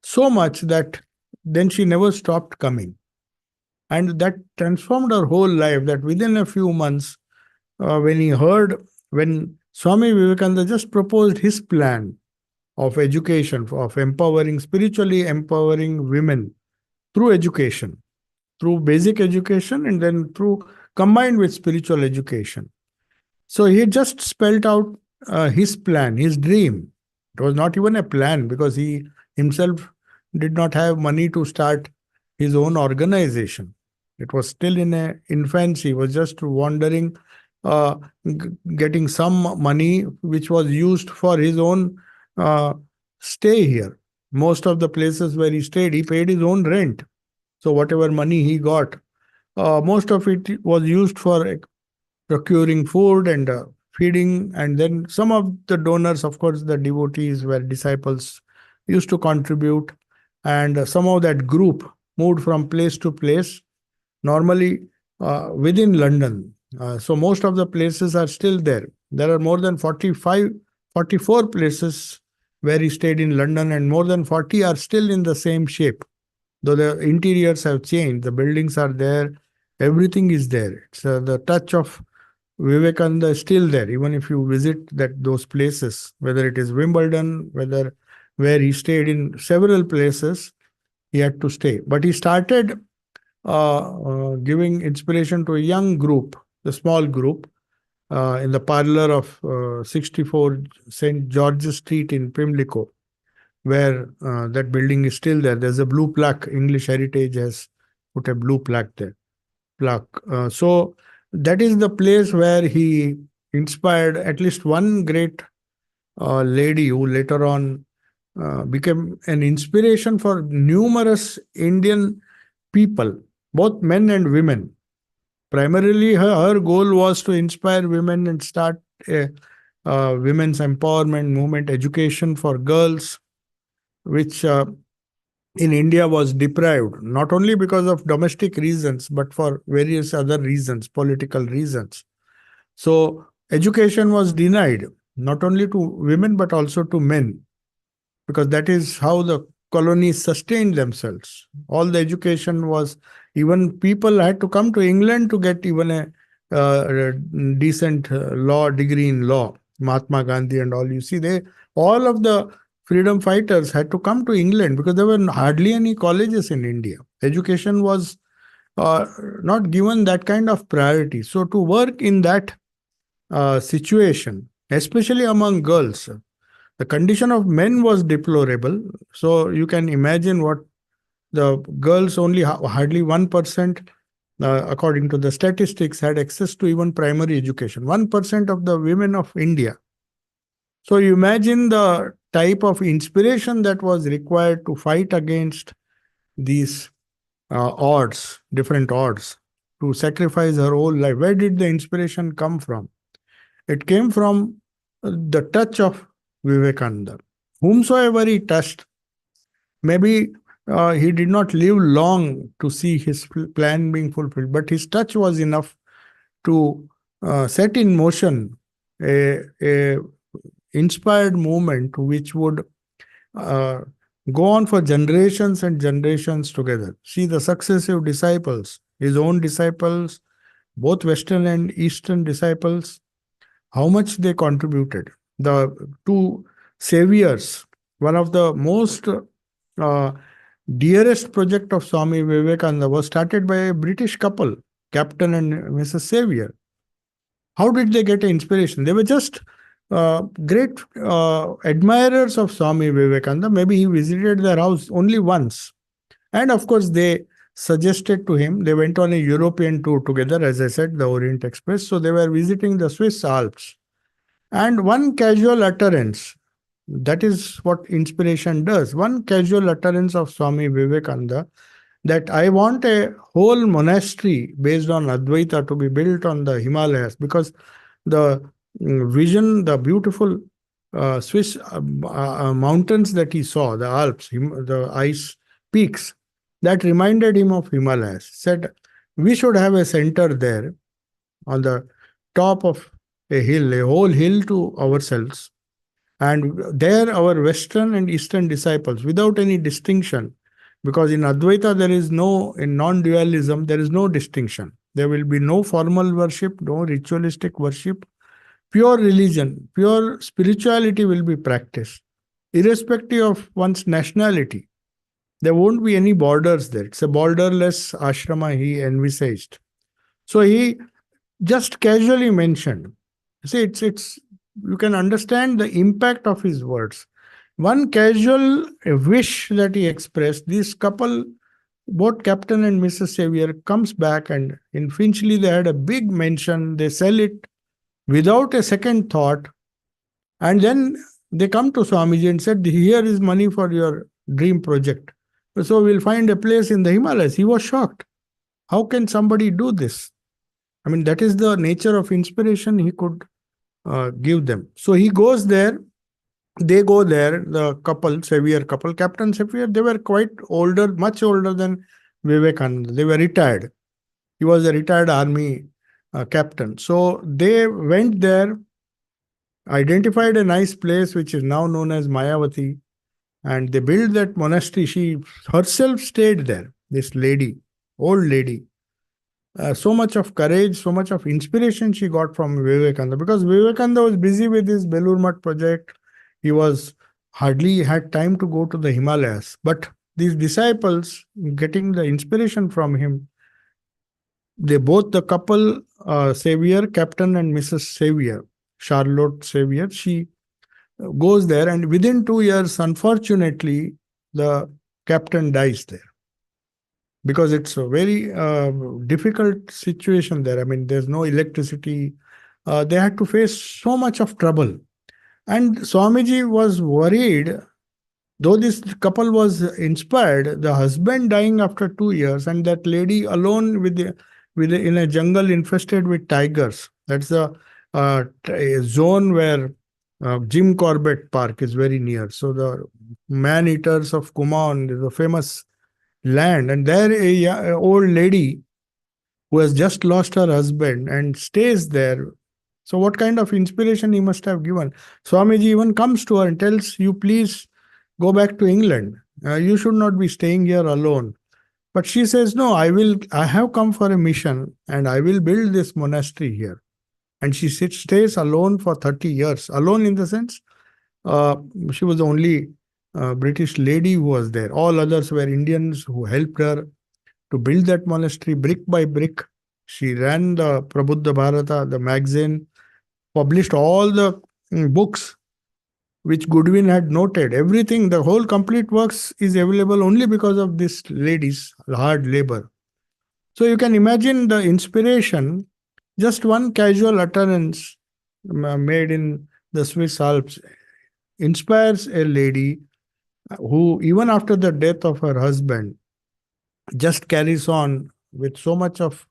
so much that then she never stopped coming. And that transformed her whole life. That within a few months, when Swami Vivekananda just proposed his plan of education, of empowering, spiritually empowering women through education, through basic education, and then through combined with spiritual education. So he just spelled out his plan, his dream. It was not even a plan because he himself did not have money to start his own organization. It was still in a infancy. He was just wandering, uh, getting some money which was used for his own uh, stay here. Most of the places where he stayed, he paid his own rent. So whatever money he got, most of it was used for procuring food and feeding. And then some of the donors, of course, the devotees were disciples used to contribute, and somehow that group moved from place to place, normally within London. So most of the places are still there. There are more than 45, 44 places where he stayed in London, and more than 40 are still in the same shape. Though the interiors have changed, the buildings are there, everything is there. It's the touch of Vivekananda is still there, even if you visit those places, whether it is Wimbledon, whether where he stayed in several places, he had to stay. But he started giving inspiration to a young group, a small group, in the parlor of 64 St. George's Street in Pimlico, where that building is still there. There's a blue plaque. English Heritage has put a blue plaque there. So that is the place where he inspired at least one great lady who later on became an inspiration for numerous Indian people, both men and women. Primarily, her goal was to inspire women and start a women's empowerment movement, education for girls, which in India was deprived, not only because of domestic reasons, but for various other reasons, political reasons. So, education was denied, not only to women, but also to men, because that is how the colonies sustained themselves. All the education was, even people had to come to England to get even a decent law degree in law. Mahatma Gandhi and all, you see, all of the freedom fighters had to come to England because there were hardly any colleges in India. Education was not given that kind of priority. So to work in that situation, especially among girls, the condition of men was deplorable. So you can imagine what the girls, only hardly 1%, according to the statistics, had access to even primary education. 1% of the women of India. So you imagine the type of inspiration that was required to fight against these odds, different odds, to sacrifice her whole life. Where did the inspiration come from? It came from the touch of Vivekananda. Whomsoever he touched, maybe he did not live long to see his plan being fulfilled, but his touch was enough to set in motion a inspired movement which would go on for generations and generations together. See the successive disciples, his own disciples, both Western and Eastern disciples, how much they contributed. The two saviors, one of the most dearest project of Swami Vivekananda was started by a British couple, Captain and Mrs. Xavier. How did they get inspiration? They were just great admirers of Swami Vivekananda. Maybe he visited their house only once. And of course, they suggested to him, they went on a European tour together, as I said, the Orient Express. So they were visiting the Swiss Alps. And one casual utterance, that is what inspiration does. One casual utterance of Swami Vivekananda, that I want a whole monastery based on Advaita to be built on the Himalayas, because the vision, the beautiful Swiss mountains that he saw, the Alps, the ice peaks, that reminded him of Himalayas. Said, we should have a center there on the top of a hill, a whole hill to ourselves. And there our Western and Eastern disciples, without any distinction, because in Advaita there is no, in non-dualism, there is no distinction. There will be no formal worship, no ritualistic worship. Pure religion, pure spirituality will be practiced, irrespective of one's nationality. There won't be any borders there. It's a borderless ashrama he envisaged. So he just casually mentioned. See, it's you can understand the impact of his words. One casual wish that he expressed, this couple, both Captain and Mrs. Xavier, comes back, and in Finchley they had a big mansion. They sell it without a second thought. And then they come to Swamiji and said, here is money for your dream project. So we'll find a place in the Himalayas. He was shocked. How can somebody do this? I mean, that is the nature of inspiration he could give them. So he goes there They go there, the couple, Xavier couple, Captain Xavier, they were quite older, much older than Vivekananda. They were retired. He was a retired army captain. So they went there, identified a nice place which is now known as Mayavati, and they built that monastery. She herself stayed there, this lady, old lady. So much of courage, so much of inspiration she got from Vivekananda, because Vivekananda was busy with his Belur Math project. He was hardly had time to go to the Himalayas. But these disciples, getting the inspiration from him, they both, the couple, Xavier, Captain and Mrs. Xavier, Charlotte Xavier, she goes there, and within 2 years, unfortunately, the captain dies there, because it's a very difficult situation there. I mean, there's no electricity. They had to face so much of trouble. And Swamiji was worried, though this couple was inspired, the husband dying after 2 years, and that lady alone in a jungle infested with tigers. That's the a zone where Jim Corbett Park is very near. So the man eaters of Kumaon is a famous land, and there a old lady who has just lost her husband and stays there. So what kind of inspiration he must have given? Swamiji even comes to her and tells, you please go back to England. You should not be staying here alone. But she says, no, I have come for a mission and I will build this monastery here. And she stays alone for 30 years. Alone in the sense, uh, she was the only British lady who was there. All others were Indians who helped her to build that monastery brick by brick. She ran the Prabuddha Bharata, the magazine, published all the books which Goodwin had noted. Everything, the whole complete works is available only because of this lady's hard labor. So you can imagine the inspiration. Just one casual utterance made in the Swiss Alps inspires a lady who, even after the death of her husband, just carries on with so much of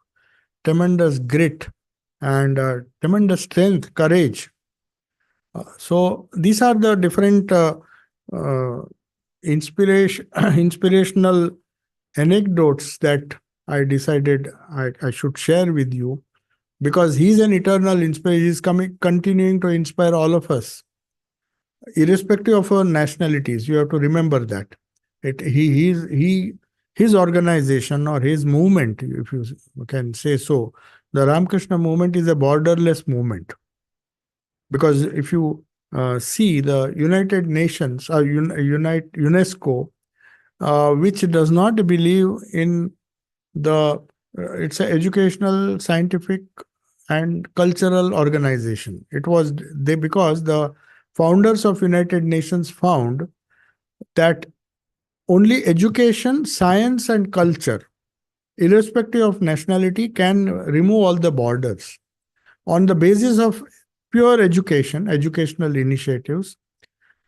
tremendous grit and tremendous strength, courage. So these are the different uh, inspirational anecdotes that I decided I should share with you, because he's an eternal inspiration. He's continuing to inspire all of us, irrespective of our nationalities. You have to remember that. His organization or his movement, if you can say so, the Ramakrishna movement is a borderless movement. Because if you see the United Nations or UNESCO, which does not believe in the it's an educational, scientific, and cultural organization. It was they because the founders of United Nations found that only education, science, and culture, irrespective of nationality, can remove all the borders. On the basis of pure education, educational initiatives,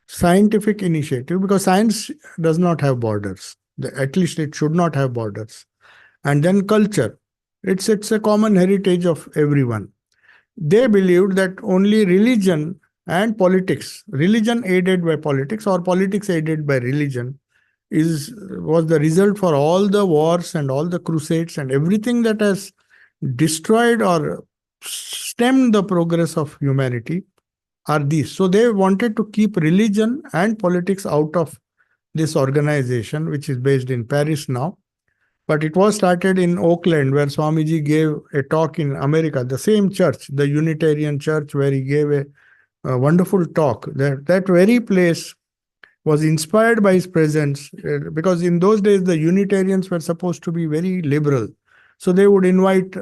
scientific initiative, because science does not have borders. At least it should not have borders. And then culture. It's a common heritage of everyone. They believed that only religion and politics, religion aided by politics or politics aided by religion, was the result for all the wars and all the crusades and everything that has destroyed or stemmed the progress of humanity are these. So they wanted to keep religion and politics out of this organization, which is based in Paris now. But it was started in Oakland, where Swamiji gave a talk in America, the same church, the Unitarian Church, where he gave a wonderful talk. That very place was inspired by his presence, because in those days the Unitarians were supposed to be very liberal. So they would invite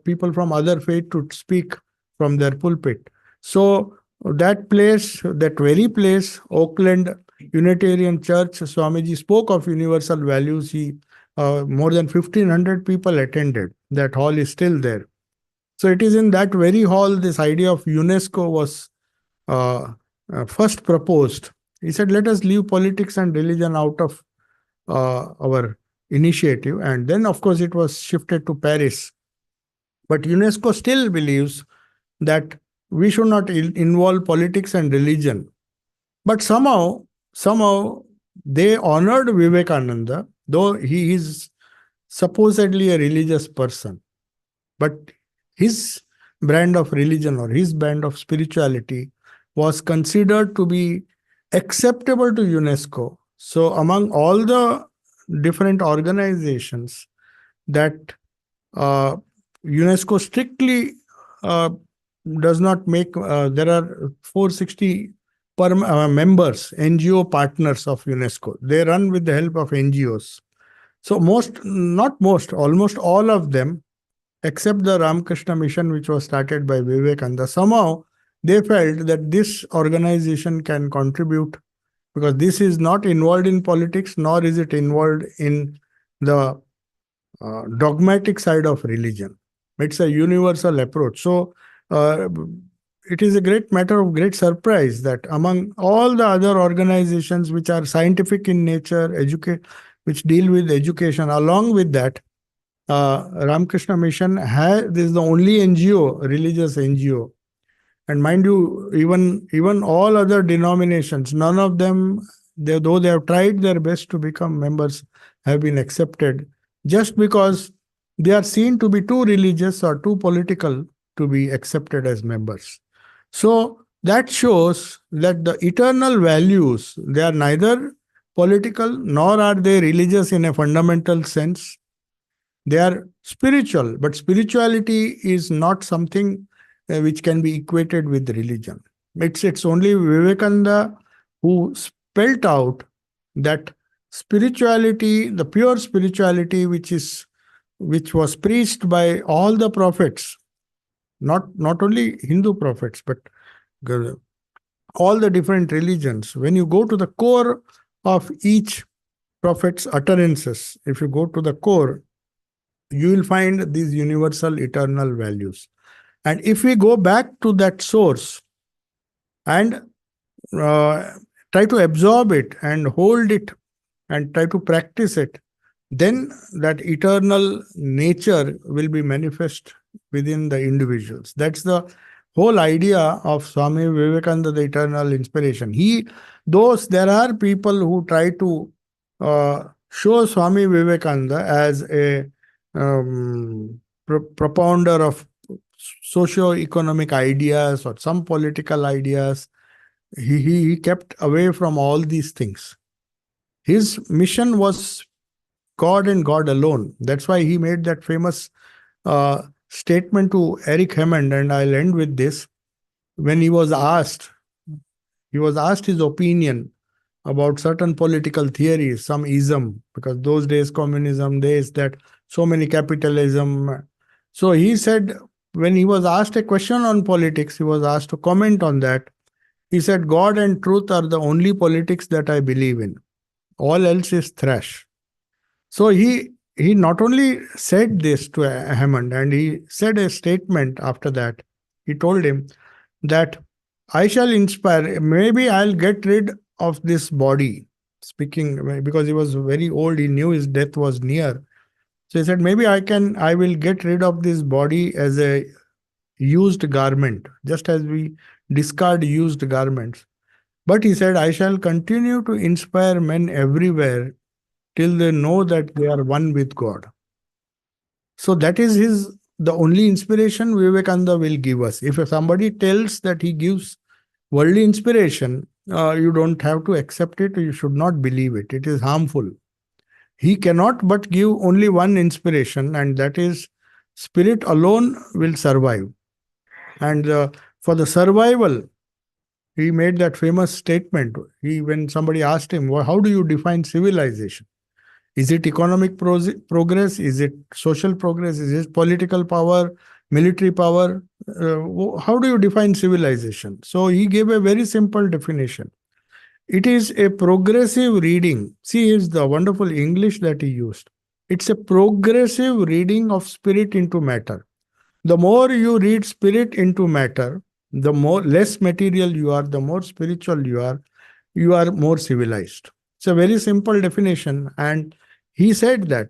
people from other faith to speak from their pulpit. So that place, that very place, Oakland Unitarian Church, Swamiji spoke of universal values. He more than 1,500 people attended. That hall is still there. So it is in that very hall this idea of UNESCO was first proposed. He said, let us leave politics and religion out of our initiative. And then, of course, it was shifted to Paris. But UNESCO still believes that we should not involve politics and religion But somehow they honored Vivekananda, though he is supposedly a religious person. But his brand of religion or his brand of spirituality was considered to be acceptable to UNESCO. So, among all the different organizations that uh, UNESCO strictly uh, does not make, there are 460 members, NGO partners of UNESCO. They run with the help of NGOs. So, not most, almost all of them except the Ramakrishna mission, which was started by Vivekananda, somehow they felt that this organization can contribute because this is not involved in politics, nor is it involved in the dogmatic side of religion. It's a universal approach. So uh, it is a great matter of great surprise that among all the other organizations which are scientific in nature, which deal with education, along with that, Ramakrishna Mission this is the only NGO, religious NGO. And mind you, even all other denominations, none of them, though they have tried their best to become members, have been accepted just because they are seen to be too religious or too political to be accepted as members. So that shows that the eternal values, they are neither political nor are they religious in a fundamental sense. They are spiritual, but spirituality is not something which can be equated with religion. It's only Vivekananda who spelt out that spirituality, the pure spirituality which was preached by all the prophets, not only Hindu prophets, but all the different religions. When you go to the core of each prophet's utterances, if you go to the core, you will find these universal eternal values. And if we go back to that source and try to absorb it and hold it and try to practice it, then that eternal nature will be manifest within the individuals. That's the whole idea of Swami Vivekananda, the eternal inspiration. There are people who try to show Swami Vivekananda as a propounder of socio-economic ideas or some political ideas. He kept away from all these things. His mission was God and God alone. That's why he made that famous statement to Eric Hammond, and I'll end with this. When he was asked his opinion about certain political theories, some ism, because those days communism, days that so many capitalism. So he said, when he was asked a question on politics, he was asked to comment on that. He said, God and truth are the only politics that I believe in. All else is trash. So he not only said this to Hammond, and he said a statement after that. He told him that I shall inspire, maybe I'll get rid of this body. Speaking, because he was very old, he knew his death was near. So he said, maybe I will get rid of this body as a used garment, just as we discard used garments. But he said, I shall continue to inspire men everywhere till they know that they are one with God. So that is the only inspiration Vivekananda will give us. If somebody tells that he gives worldly inspiration, you don't have to accept it. You should not believe it. It is harmful. He cannot but give only one inspiration, and that is spirit alone will survive. And for the survival, he made that famous statement. When somebody asked him, well, how do you define civilization? Is it economic progress? Is it social progress? Is it political power, military power? How do you define civilization? So he gave a very simple definition. It is a progressive reading. See, here's the wonderful English that he used. It's a progressive reading of spirit into matter. The more you read spirit into matter, the less material you are, the more spiritual you are more civilized. It's a very simple definition. And he said that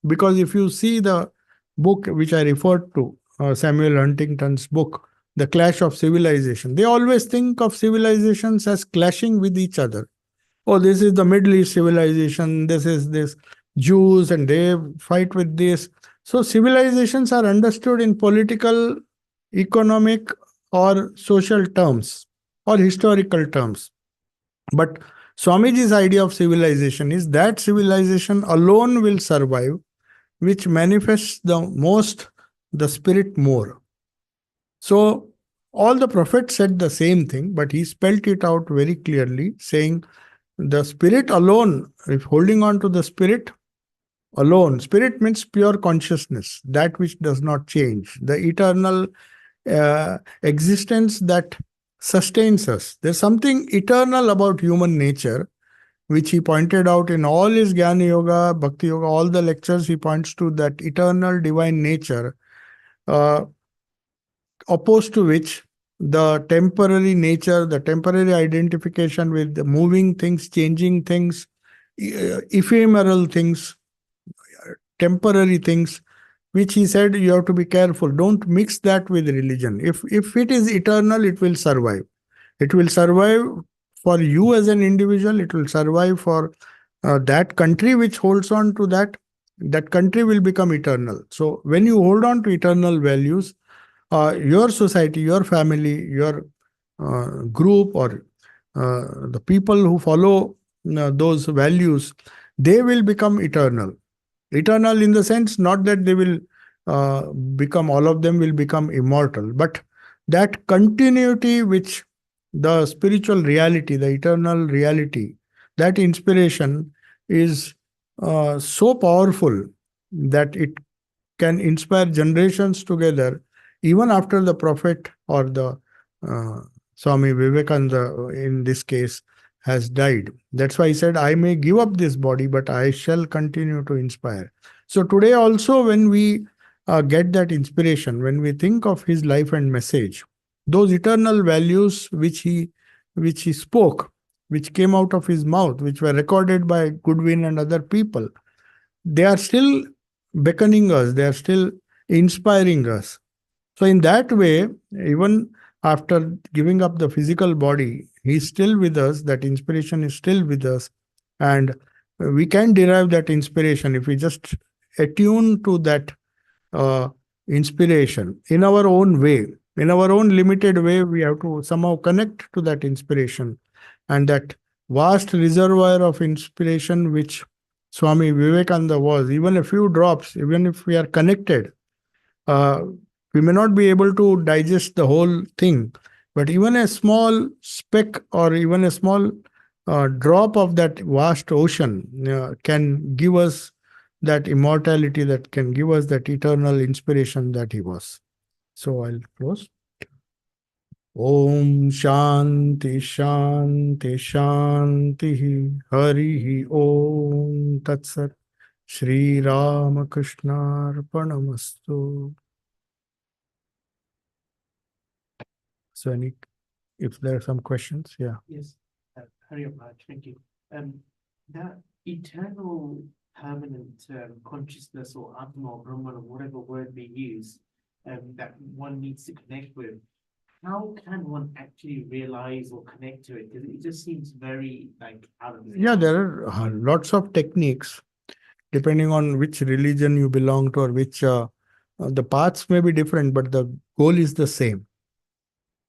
because if you see the book which I referred to, Samuel Huntington's book, the clash of civilization. They always think of civilizations as clashing with each other. Oh, this is the Middle East civilization, this is this Jews, and they fight with this. So civilizations are understood in political, economic, or social terms, or historical terms. But Swamiji's idea of civilization is that civilization alone will survive, which manifests the most the spirit more. So all the prophets said the same thing, but he spelt it out very clearly, saying the spirit alone, if holding on to the spirit alone, spirit means pure consciousness, that which does not change, the eternal existence that sustains us. There's something eternal about human nature, which he pointed out in all his Jnana Yoga, Bhakti Yoga, all the lectures. He points to that eternal divine nature, uh, opposed to which the temporary nature, the temporary identification with the moving things, changing things, ephemeral things, temporary things, which he said you have to be careful. Don't mix that with religion. If it is eternal, it will survive. It will survive for you as an individual. It will survive for that country which holds on to that. That country will become eternal. So when you hold on to eternal values, your society, your family, your group, or the people who follow those values, they will become eternal. Eternal in the sense, not that they will become, all of them will become immortal, but that continuity which the spiritual reality, the eternal reality, that inspiration is so powerful that it can inspire generations together, even after the prophet or the uh, Swami Vivekananda, in this case, has died. That's why he said, I may give up this body, but I shall continue to inspire. So today also, when we get that inspiration, when we think of his life and message, those eternal values which he spoke, which came out of his mouth, which were recorded by Goodwin and other people, they are still beckoning us, they are still inspiring us. So, in that way, even after giving up the physical body, he's still with us, that inspiration is still with us. And we can derive that inspiration if we just attune to that uh, inspiration in our own way. In our own limited way, we have to somehow connect to that inspiration, and that vast reservoir of inspiration which Swami Vivekananda was, even a few drops, even if we are connected, uh, we may not be able to digest the whole thing, but even a small speck or even a small drop of that vast ocean can give us that immortality, that can give us that eternal inspiration that he was. So I'll close. Om Shanti Shanti Shanti Hari Om Tat Sat Shri Ramakrishna Arpanamastu. So if there are some questions, yeah. Yes, Hari Maharaj, thank you. That eternal, permanent consciousness or Atma or Brahman or whatever word we use, that one needs to connect with, how can one actually realize or connect to it? Because it just seems very like out of Yeah, there are lots of techniques depending on which religion you belong to, or which the paths may be different, but the goal is the same.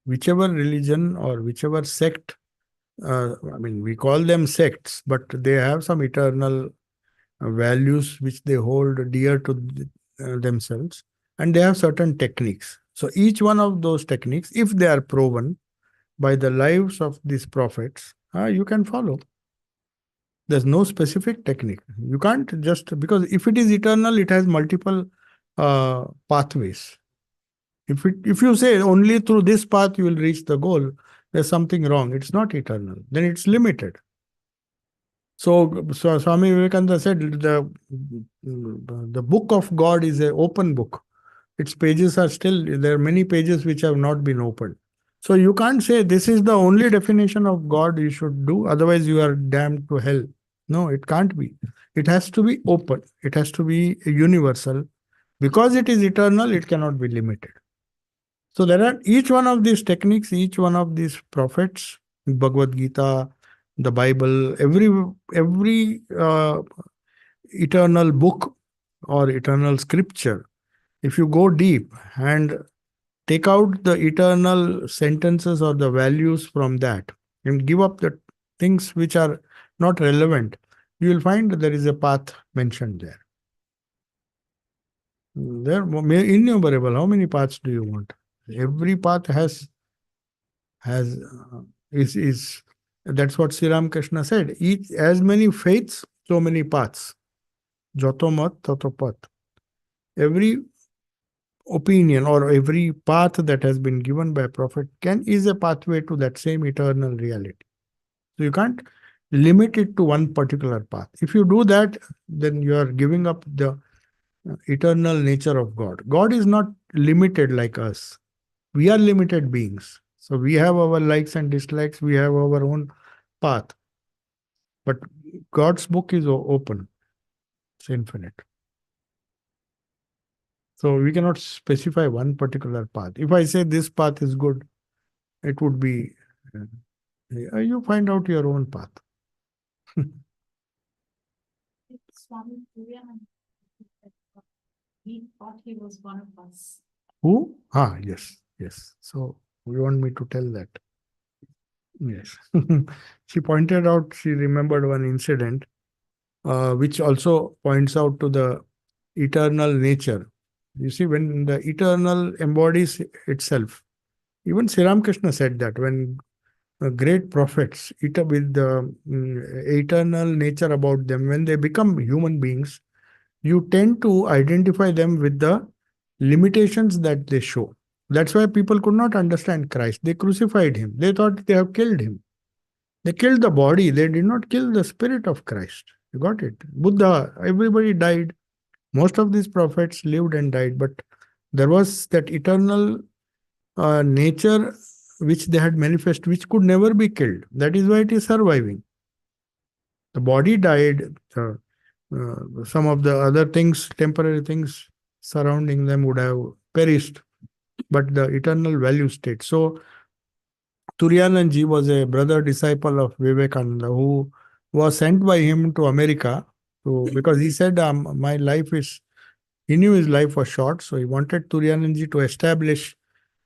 Whichever religion or whichever sect, I mean, we call them sects, but they have some eternal values which they hold dear to themselves, and they have certain techniques. So each one of those techniques, if they are proven by the lives of these prophets, you can follow. There's no specific technique. You can't just, because if it is eternal, it has multiple pathways. If you say only through this path you will reach the goal, there's something wrong. It's not eternal. Then it's limited. So Swami Vivekananda said the book of God is an open book. Its pages are still, there are many pages which have not been opened. So you can't say this is the only definition of God you should do, otherwise you are damned to hell. No, it can't be. It has to be open. It has to be universal. Because it is eternal, it cannot be limited. So there are each one of these techniques, each one of these prophets, Bhagavad Gita, the Bible, every eternal book or eternal scripture. If you go deep and take out the eternal sentences or the values from that and give up the things which are not relevant, you will find there is a path mentioned there. There are innumerable. How many paths do you want? Every path has is that's what Sri Ramakrishna said. Each as many faiths, so many paths. Joto mat, tato path. Every opinion or every path that has been given by a prophet is a pathway to that same eternal reality. So you can't limit it to one particular path. If you do that, then you are giving up the eternal nature of God. God is not limited like us. We are limited beings. So we have our likes and dislikes. We have our own path. But God's book is open. It's infinite. So we cannot specify one particular path. If I say this path is good, it would be you find out your own path. Swami Vivekananda, we thought he was one of us. Who? Yes, yes. So you want me to tell that? Yes. She pointed out, she remembered one incident, which also points out to the eternal nature. You see, when the eternal embodies itself, even Sri Ramakrishna said that when great prophets, with the eternal nature about them, when they become human beings, you tend to identify them with the limitations that they show. That's why people could not understand Christ. They crucified him. They thought they have killed him. They killed the body. They did not kill the spirit of Christ. You got it? Buddha, everybody died. Most of these prophets lived and died, but there was that eternal nature which they had manifested, which could never be killed. That is why it is surviving. The body died. Some of the other things, temporary things surrounding them would have perished, but the eternal value stayed. So Turiyananji was a brother disciple of Vivekananda who was sent by him to America because he said, my life is, he knew his life was short, so he wanted Turiyananji to establish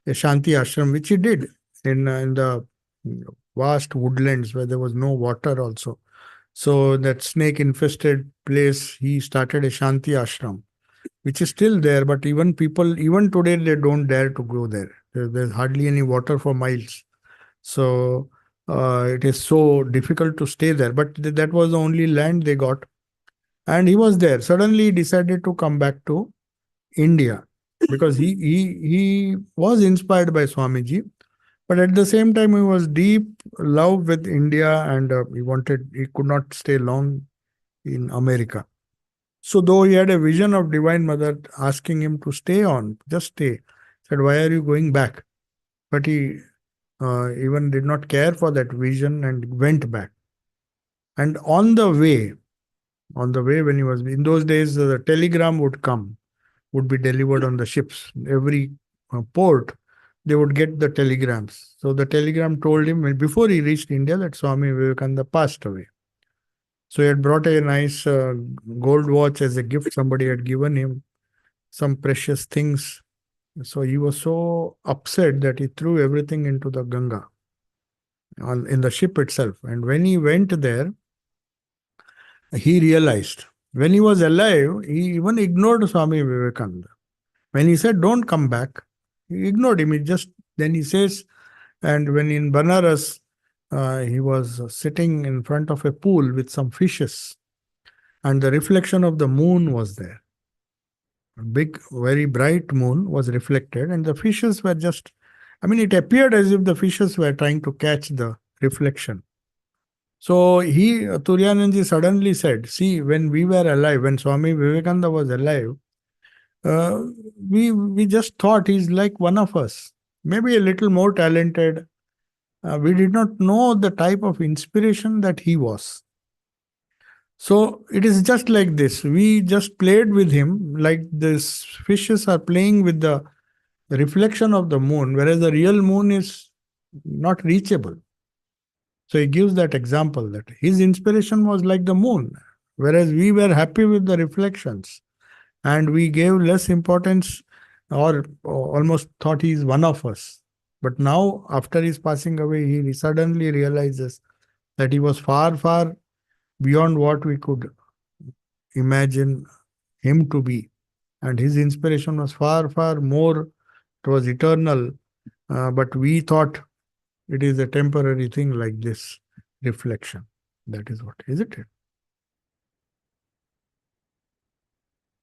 a Shanti ashram, which he did in the vast woodlands where there was no water also. So that snake infested place, he started a Shanti ashram, which is still there, but even today, they don't dare to go there. There's hardly any water for miles. So it is so difficult to stay there. But that was the only land they got. And he was there. Suddenly he decided to come back to India because he was inspired by Swamiji. But at the same time, he was deep love with India and he could not stay long in America. So though he had a vision of Divine Mother asking him to stay on, just stay, said, why are you going back? But he even did not care for that vision and went back. And on the way when he was, in those days, the telegram would be delivered on the ships. Every port, they would get the telegrams. So the telegram told him before he reached India that Swami Vivekananda passed away. So he had brought a nice gold watch as a gift. Somebody had given him some precious things. So he was so upset that he threw everything into the Ganga in the ship itself. And when he went there, he realized when he was alive, he even ignored Swami Vivekananda. When he said, don't come back, he ignored him. Then he says, and when in Banaras, he was sitting in front of a pool with some fishes, and the reflection of the moon was there. A big, very bright moon was reflected, and the fishes were it appeared as if the fishes were trying to catch the reflection. So Turiyananji suddenly said, see, when we were alive, when Swami Vivekananda was alive, we just thought he's like one of us, maybe a little more talented. We did not know the type of inspiration that he was. So it is just like this. We just played with him like these fishes are playing with the the reflection of the moon, whereas the real moon is not reachable. So he gives that example that his inspiration was like the moon, whereas we were happy with the reflections and we gave less importance or almost thought he is one of us. But now, after his passing away, he suddenly realizes that he was far, far beyond what we could imagine him to be. And his inspiration was far, far more, it was eternal. But we thought it is a temporary thing like this reflection. That is what, isn't it?